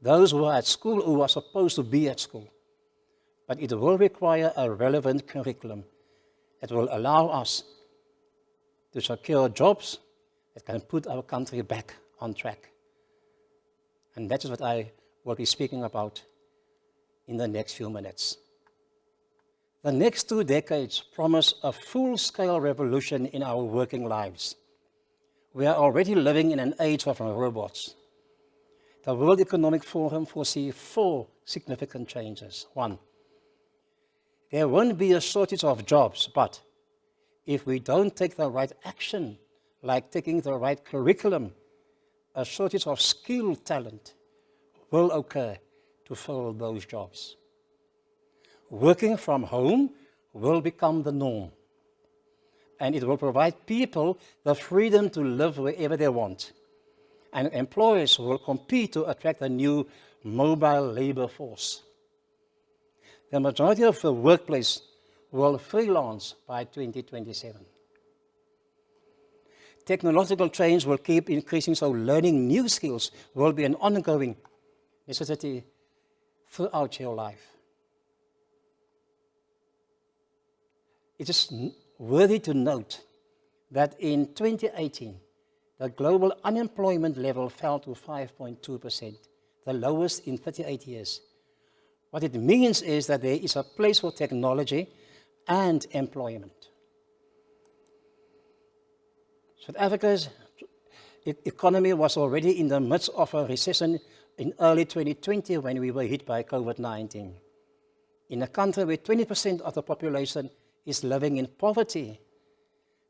those who are at school, who are supposed to be at school. But it will require a relevant curriculum that will allow us to secure jobs that can put our country back on track. And that is what I will be speaking about in the next few minutes. The next 2 decades promise a full-scale revolution in our working lives. We are already living in an age of robots. The World Economic Forum foresees 4 significant changes. 1, there won't be a shortage of jobs, but if we don't take the right action, like taking the right curriculum, a shortage of skilled talent will occur to fill those jobs. Working from home will become the norm, and it will provide people the freedom to live wherever they want. And employers will compete to attract a new mobile labor force. The majority of the workplace will freelance by 2027. Technological change will keep increasing, so learning new skills will be an ongoing necessity throughout your life. It is worthy to note that in 2018, the global unemployment level fell to 5.2%, the lowest in 38 years. What it means is that there is a place for technology and employment. South Africa's economy was already in the midst of a recession in early 2020 when we were hit by COVID-19. In a country where 20% of the population is living in poverty,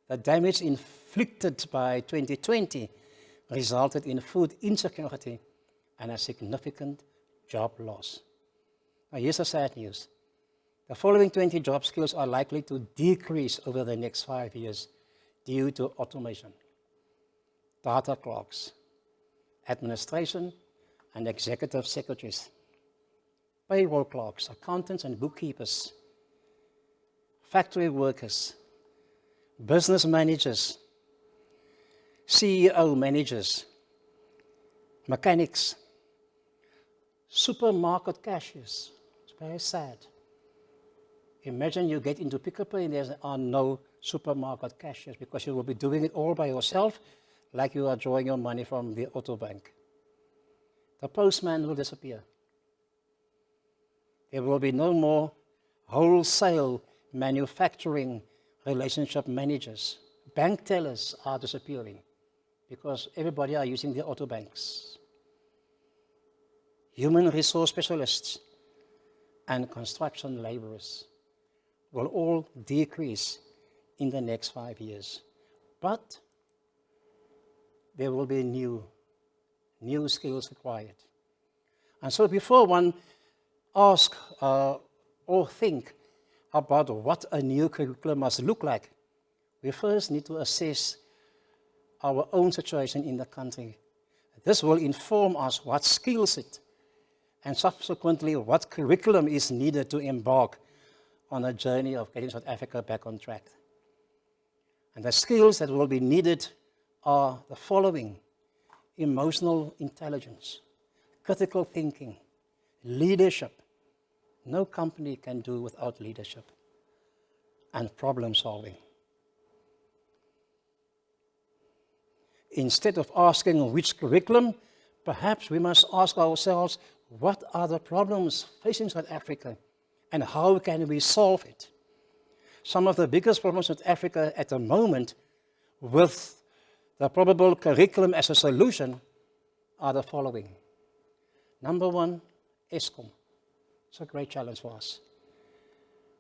the damage inflicted by 2020 resulted in food insecurity and a significant job loss. Now here's the sad news. The following 20 job skills are likely to decrease over the next 5 years due to automation. Data clerks, administration and executive secretaries, payroll clerks, accountants and bookkeepers, factory workers, business managers, CEO managers, mechanics, supermarket cashiers. It's very sad. Imagine you get into Pick n Pay and there are no supermarket cashiers because you will be doing it all by yourself, like you are drawing your money from the auto bank. The postman will disappear. There will be no more wholesale manufacturing relationship managers. Bank tellers are disappearing because everybody are using the auto banks. Human resource specialists and construction laborers will all decrease in the next 5 years. But there will be new skills required. And so before one asks or think about what a new curriculum must look like, we first need to assess our own situation in the country. This will inform us what skill set and subsequently what curriculum is needed to embark on a journey of getting South Africa back on track. And the skills that will be needed are the following: emotional intelligence, critical thinking, leadership. No company can do without leadership, and problem solving. instead of asking which curriculum, perhaps we must ask ourselves, what are the problems facing South Africa and how can we solve it? Some of the biggest problems in South Africa at the moment with the probable curriculum as a solution are the following. Number one, Eskom. It's a great challenge for us.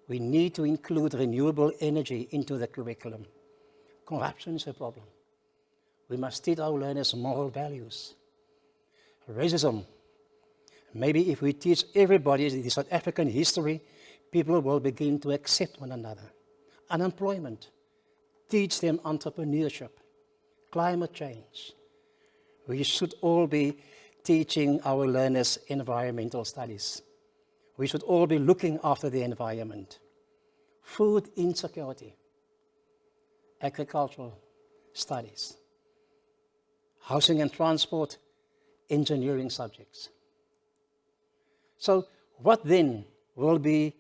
We need to include renewable energy into the curriculum. Corruption is a problem. We must teach our learners moral values. Racism. Maybe if we teach everybody the South African history, people will begin to accept one another. Unemployment. Teach them entrepreneurship. Climate change. We should all be teaching our learners environmental studies. We should all be looking after the environment. Food insecurity. Agricultural studies. Housing and transport, engineering subjects. So what then will be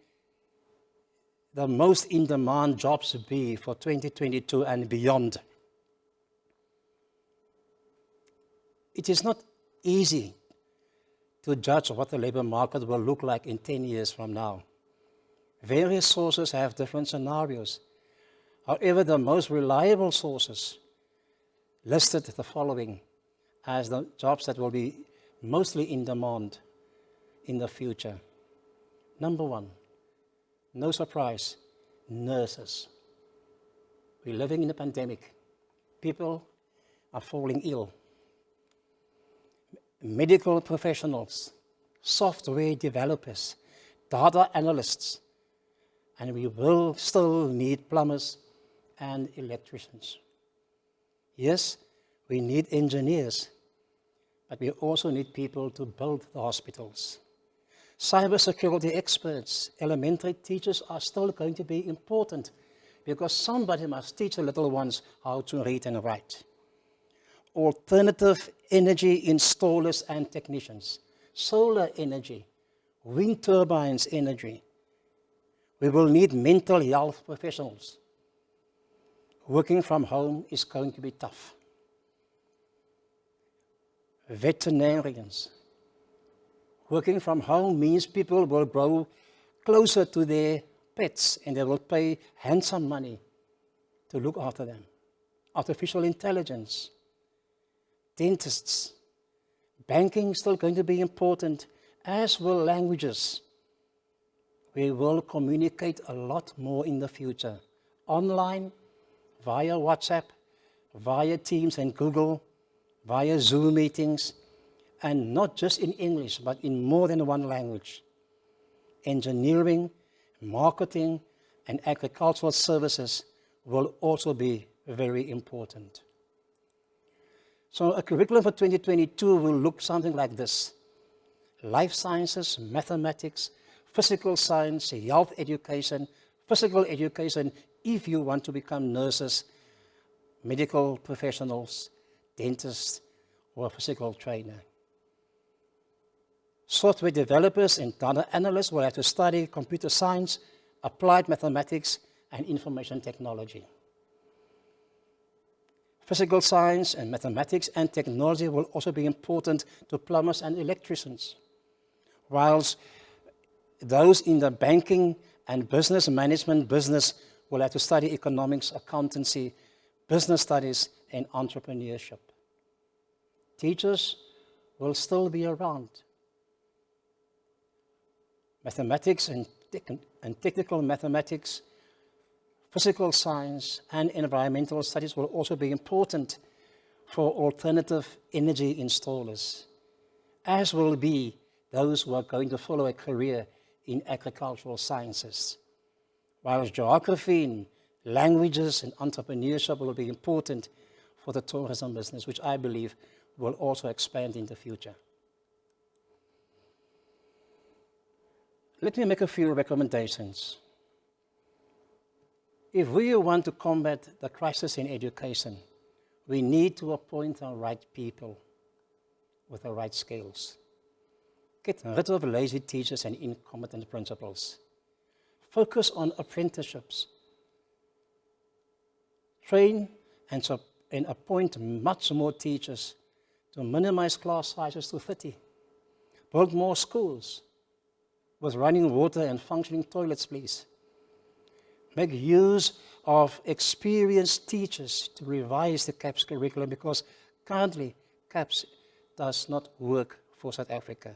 the most in-demand jobs be for 2022 and beyond? It is not easy to judge what the labor market will look like in 10 years from now. Various sources have different scenarios. However, the most reliable sources listed the following as the jobs that will be mostly in demand in the future. Number one, no surprise, nurses. We're living in a pandemic. People are falling ill. Medical professionals, software developers, data analysts, and we will still need plumbers and electricians. Yes, we need engineers, but we also need people to build the hospitals. Cybersecurity experts, elementary teachers are still going to be important because somebody must teach the little ones how to read and write. Alternative energy installers and technicians, solar energy, wind turbines energy. We will need mental health professionals. Working from home is going to be tough. Veterinarians. Working from home means people will grow closer to their pets and they will pay handsome money to look after them. Artificial intelligence. Dentists. Banking is still going to be important, as will languages. We will communicate a lot more in the future. Online, via WhatsApp, via Teams and Google, via Zoom meetings, and not just in English, but in more than one language. Engineering, marketing, and agricultural services will also be very important. So a curriculum for 2022 will look something like this. Life sciences, mathematics, physical science, health education, physical education if you want to become nurses, medical professionals, dentists, or a physical trainer. Software developers and data analysts will have to study computer science, applied mathematics, and information technology. Physical science and mathematics and technology will also be important to plumbers and electricians, whilst those in the banking and business management business will have to study economics, accountancy, business studies, and entrepreneurship. Teachers will still be around. Mathematics and technical mathematics, physical science, and environmental studies will also be important for alternative energy installers, as will be those who are going to follow a career in agricultural sciences. While geography and languages and entrepreneurship will be important for the tourism business, which I believe will also expand in the future. Let me make a few recommendations. If we want to combat the crisis in education, we need to appoint the right people with the right skills. Get rid of lazy teachers and incompetent principals. Focus on apprenticeships. Train and and appoint much more teachers to minimize class sizes to 30, build more schools with running water and functioning toilets, please. Make use of experienced teachers to revise the CAPS curriculum, because currently CAPS does not work for South Africa.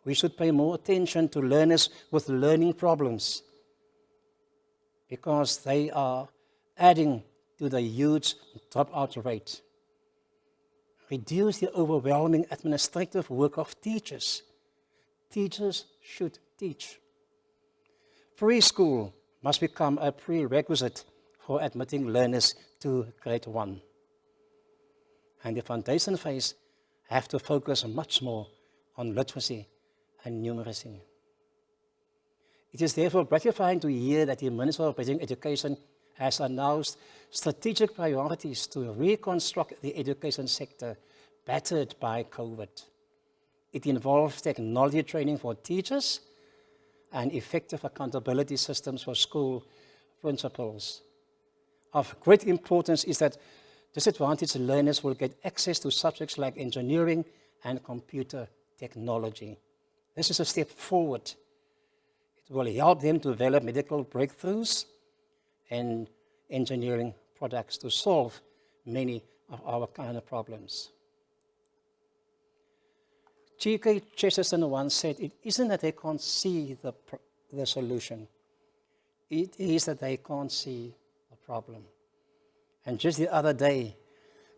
We should pay more attention to learners with learning problems, because they are adding to the huge dropout rate. Reduce the overwhelming administrative work of teachers. Teachers should teach. Preschool must become a prerequisite for admitting learners to grade 1. And the foundation phase have to focus much more on literacy and numeracy. It is therefore gratifying to hear that the Minister of Basic Education has announced strategic priorities to reconstruct the education sector battered by COVID. It involves technology training for teachers and effective accountability systems for school principals. Of great importance is that disadvantaged learners will get access to subjects like engineering and computer technology. This is a step forward. It will help them to develop medical breakthroughs and engineering products to solve many of our kind of problems. G.K. Chesterton once said, it isn't that they can't see the solution. It is that they can't see the problem. And just the other day,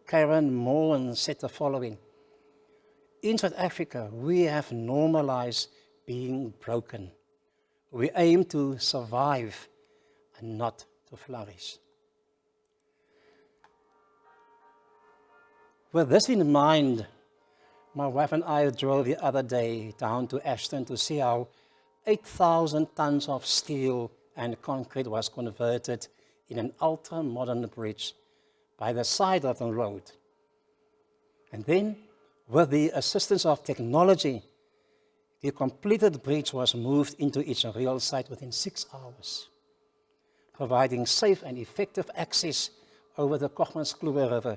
Karen Moen said the following: in South Africa, we have normalized being broken. We aim to survive and not to flourish. With this in mind, my wife and I drove the other day down to Ashton to see how 8,000 tons of steel and concrete was converted in an ultra-modern bridge by the side of the road. And then, with the assistance of technology, the completed bridge was moved into its real site within 6 hours, providing safe and effective access over the Kochmanskluwe River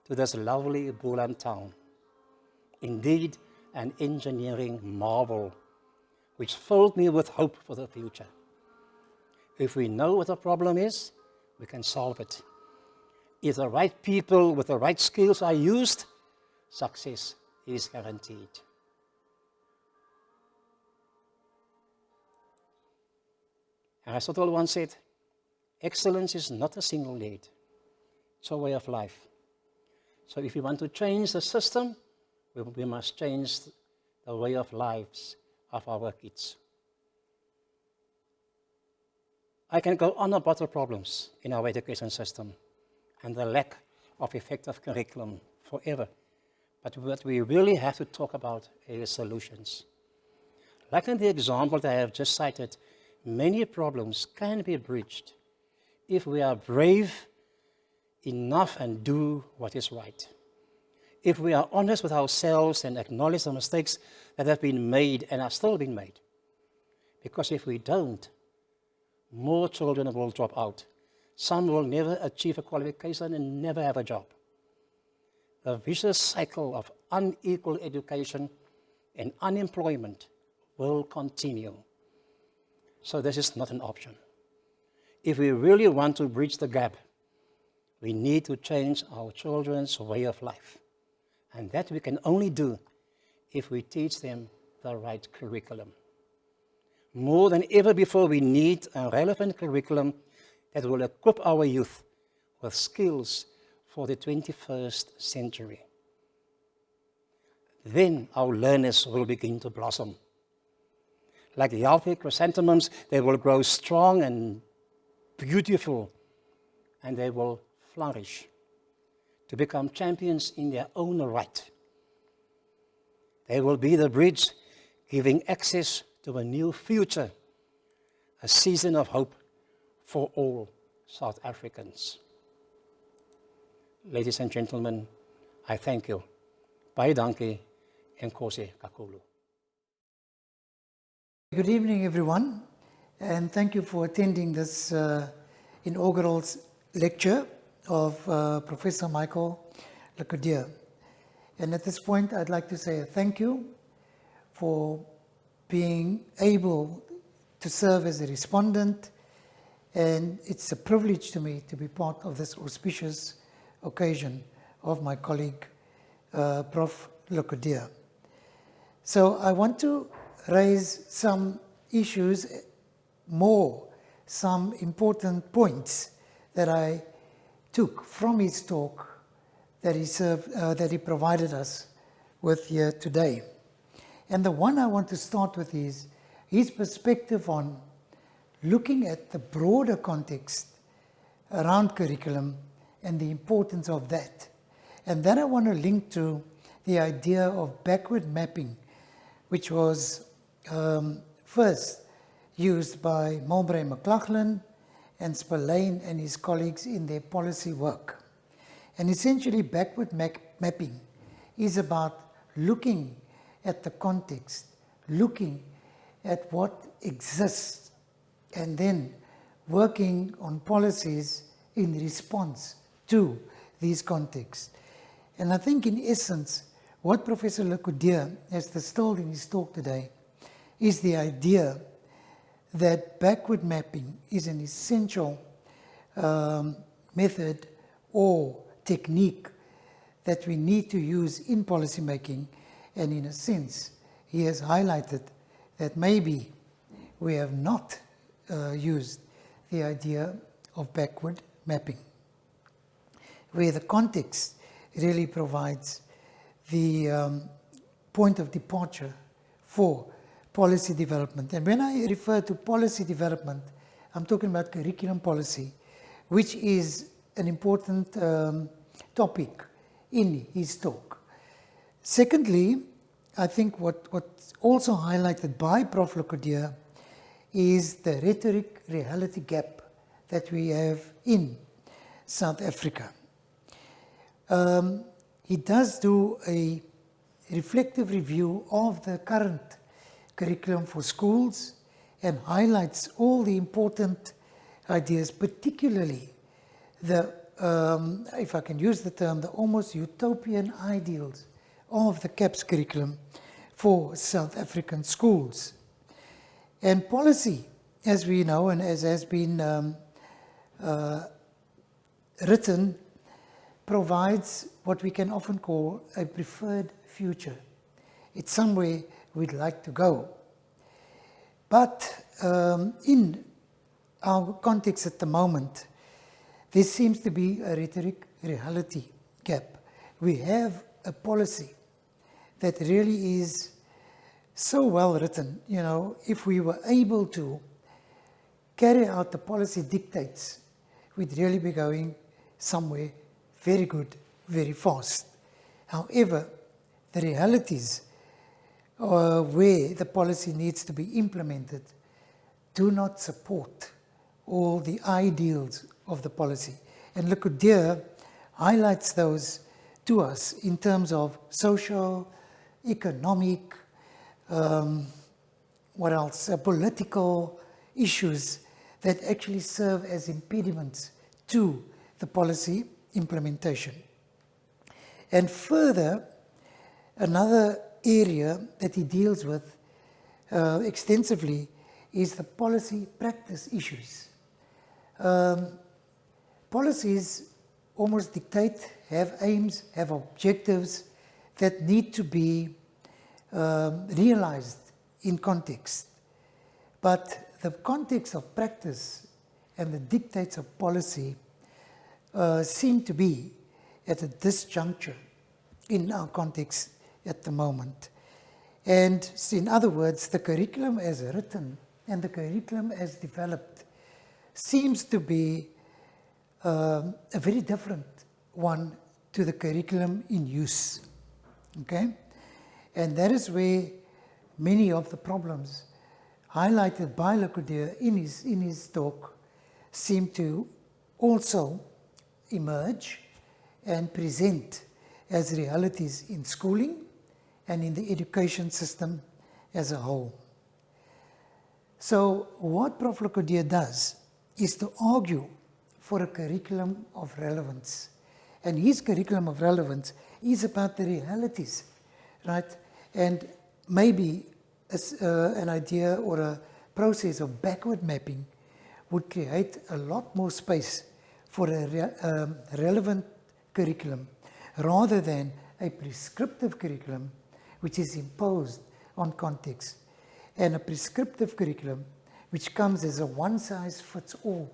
to this lovely Boland town. Indeed, an engineering marvel, which filled me with hope for the future. If we know what the problem is, we can solve it. If the right people with the right skills are used, success is guaranteed. Aristotle once said, excellence is not a single need, it's a way of life. So if we want to change the system, we must change the way of lives of our kids. I can go on about the problems in our education system and the lack of effective curriculum forever. But what we really have to talk about is solutions. Like in the example that I have just cited, many problems can be bridged if we are brave enough and do what is right. If we are honest with ourselves and acknowledge the mistakes that have been made and are still being made. Because if we don't, more children will drop out. Some will never achieve a qualification and never have a job. The vicious cycle of unequal education and unemployment will continue. So this is not an option. If we really want to bridge the gap, we need to change our children's way of life. And that we can only do if we teach them the right curriculum. More than ever before, we need a relevant curriculum that will equip our youth with skills for the 21st century. Then our learners will begin to blossom. Like healthy chrysanthemums, they will grow strong and beautiful, and they will flourish to become champions in their own right. They will be the bridge giving access to a new future, a season of hope for all South Africans. Ladies and gentlemen, I thank you. Baie dankie en kose kakulu. Good evening, everyone, and thank you for attending this inaugural lecture of Professor Michael Cordeur. And at this point, I'd like to say a thank you for being able to serve as a respondent, and it's a privilege to me to be part of this auspicious occasion of my colleague, Prof. Cordeur. So I want to raise some issues, some important points that I took from his talk that he provided us with here today. And the one I want to start with is his perspective on looking at the broader context around curriculum and the importance of that. And then I want to link to the idea of backward mapping, which was first used by Mowbray McLaughlin and Spillane and his colleagues in their policy work. And essentially, backward mapping is about looking at the context, looking at what exists, and then working on policies in response to these contexts. And I think in essence, what Professor Cordeur has distilled in his talk today is the idea that backward mapping is an essential method or technique that we need to use in policymaking, and in a sense, he has highlighted that maybe we have not used the idea of backward mapping, where the context really provides the point of departure for policy development. And when I refer to policy development, I'm talking about curriculum policy, which is an important topic in his talk. Secondly, I think what's also highlighted by Prof. Cordeur is the rhetoric-reality gap that we have in South Africa. He does do a reflective review of the current curriculum for schools and highlights all the important ideas, particularly the, if I can use the term, the almost utopian ideals of the CAPS curriculum for South African schools. And policy, as we know and as has been written, provides what we can often call a preferred future. It's somewhere we'd like to go. But in our context at the moment, there seems to be a rhetoric-reality gap. We have a policy that really is so well written. You know, if we were able to carry out the policy dictates, we'd really be going somewhere very good, very fast. However, the realities where the policy needs to be implemented do not support all the ideals of the policy. And Cordeur highlights those to us in terms of social, economic, political issues that actually serve as impediments to the policy implementation. And further, another area that he deals with extensively is the policy practice issues. Policies almost dictate, have aims, have objectives that need to be realized in context. But the context of practice and the dictates of policy seem to be at a disjuncture in our context at the moment. And in other words, the curriculum as written and the curriculum as developed seems to be a very different one to the curriculum in use. Okay? And that is where many of the problems highlighted by Cordeur in his talk seem to also emerge and present as realities in schooling and in the education system as a whole. So what Prof. Cordeur does is to argue for a curriculum of relevance. And his curriculum of relevance is about the realities, right? And maybe an idea or a process of backward mapping would create a lot more space for a relevant curriculum rather than a prescriptive curriculum which is imposed on context, and a prescriptive curriculum which comes as a one-size-fits-all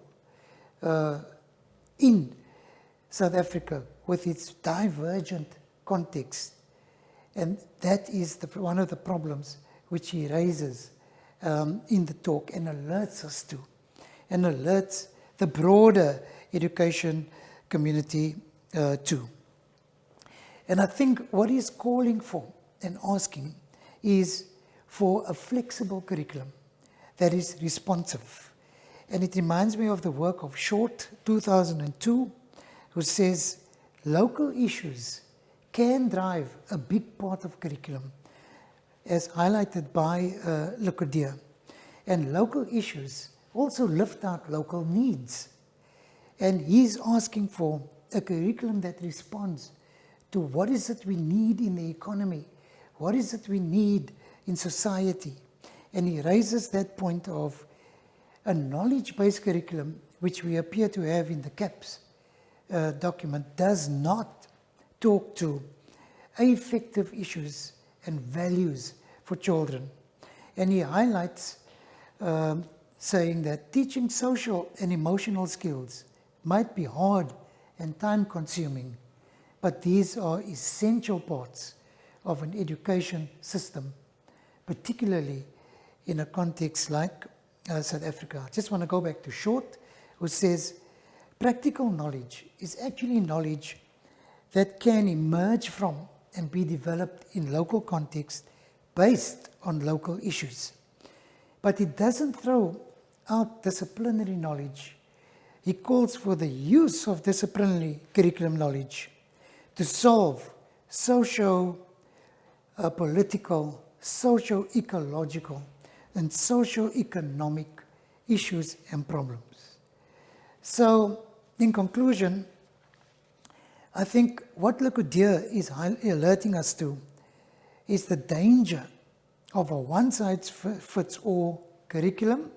in South Africa with its divergent context. And that is one of the problems which he raises in the talk and alerts us to, and alerts the broader education community to. And I think what he's calling for and asking is for a flexible curriculum that is responsive. And it reminds me of the work of Short, 2002, who says local issues can drive a big part of curriculum, as highlighted by Cordeur. And local issues also lift out local needs. And he's asking for a curriculum that responds to what is it we need in the economy, what is it we need in society. And he raises that point of a knowledge-based curriculum, which we appear to have in the CAPS document, does not talk to affective issues and values for children. And he highlights saying that teaching social and emotional skills might be hard and time-consuming, but these are essential parts of an education system, particularly in a context like South Africa. I just want to go back to Short, who says practical knowledge is actually knowledge that can emerge from and be developed in local context based on local issues. But it doesn't throw out disciplinary knowledge. He calls for the use of disciplinary curriculum knowledge to solve socio-political, socio-ecological, and socio-economic issues and problems. So, in conclusion, I think what Cordeur is alerting us to is the danger of a one-size-fits-all curriculum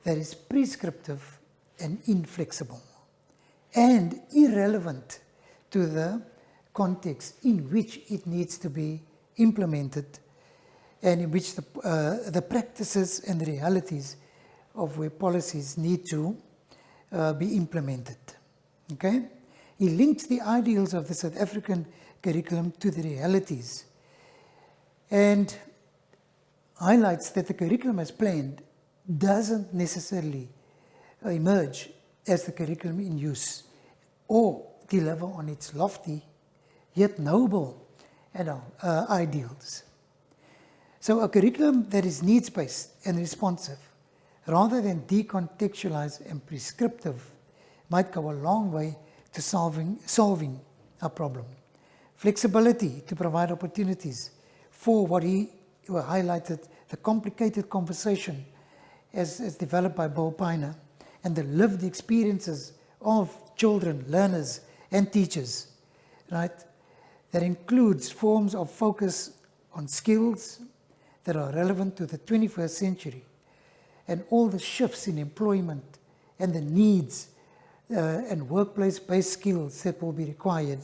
that is prescriptive and inflexible and irrelevant to the context in which it needs to be implemented, and in which the practices and the realities of where policies need to be implemented. Okay? He links the ideals of the South African curriculum to the realities and highlights that the curriculum as planned doesn't necessarily emerge as the curriculum in use or deliver on its lofty yet noble ideals. So a curriculum that is needs-based and responsive rather than decontextualized and prescriptive might go a long way to solving a problem. Flexibility to provide opportunities for what he highlighted, the complicated conversation as developed by Bill Piner, and the lived experiences of children, learners, and teachers, right? That includes forms of focus on skills that are relevant to the 21st century and all the shifts in employment and the needs and workplace-based skills that will be required.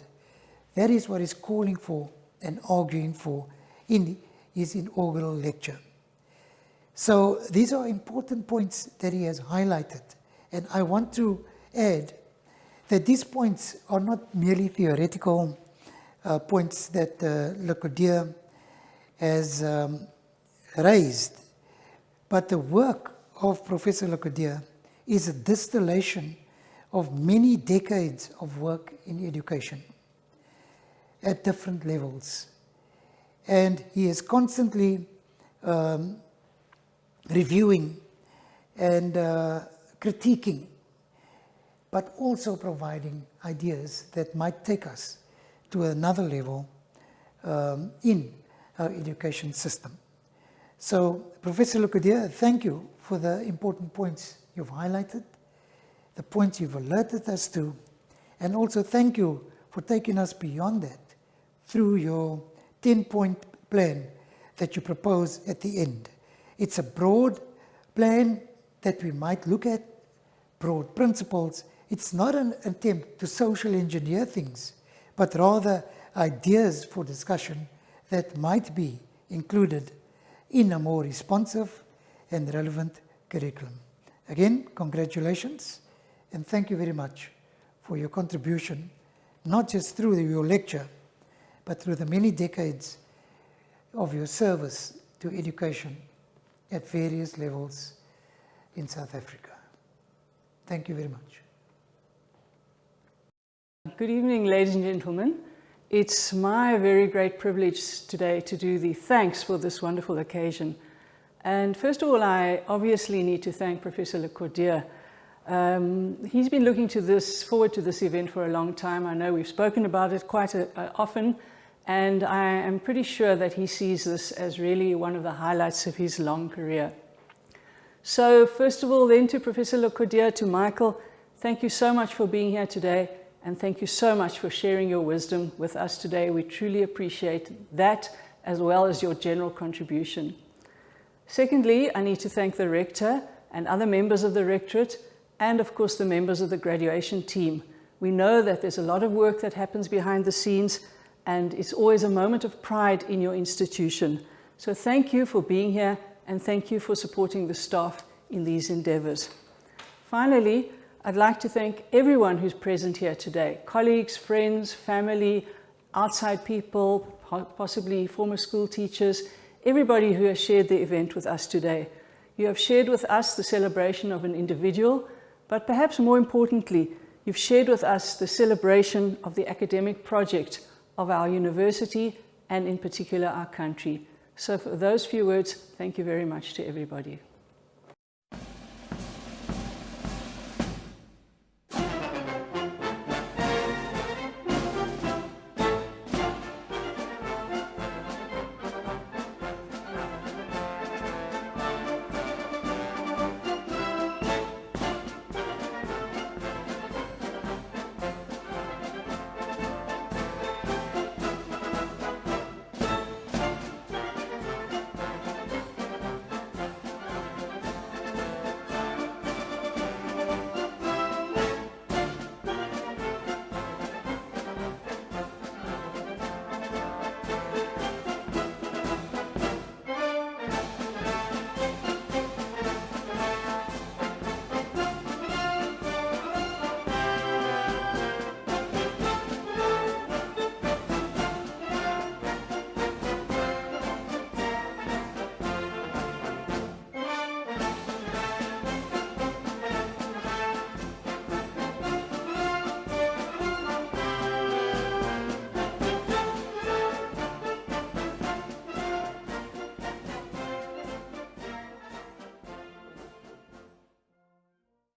That is what he's calling for and arguing for in his inaugural lecture. So these are important points that he has highlighted. And I want to add that these points are not merely theoretical points that Cordeur has raised, but the work of Professor Cordeur is a distillation of many decades of work in education at different levels. And he is constantly reviewing and critiquing, but also providing ideas that might take us to another level in our education system. So, Professor Cordeur, thank you for the important points you've highlighted, the points you've alerted us to, and also thank you for taking us beyond that through your 10-point plan that you propose at the end. It's a broad plan that we might look at, broad principles. It's not an attempt to social engineer things, but rather ideas for discussion that might be included in a more responsive and relevant curriculum. Again, congratulations, and thank you very much for your contribution, not just through your lecture, but through the many decades of your service to education at various levels in South Africa. Thank you very much. Good evening, ladies and gentlemen. It's my very great privilege today to do the thanks for this wonderful occasion. And first of all, I obviously need to thank Professor Cordeur. He's been looking forward to this event for a long time. I know we've spoken about it quite often, and I am pretty sure that he sees this as really one of the highlights of his long career. So first of all, then to Professor Cordeur, to Michael, thank you so much for being here today, and thank you so much for sharing your wisdom with us today. We truly appreciate that, as well as your general contribution. Secondly, I need to thank the Rector and other members of the Rectorate, and of course the members of the graduation team. We know that there's a lot of work that happens behind the scenes, and it's always a moment of pride in your institution. So thank you for being here, and thank you for supporting the staff in these endeavors. Finally, I'd like to thank everyone who's present here today, colleagues, friends, family, outside people, possibly former school teachers, everybody who has shared the event with us today. You have shared with us the celebration of an individual, but perhaps more importantly, you've shared with us the celebration of the academic project of our university and in particular our country. So for those few words, thank you very much to everybody.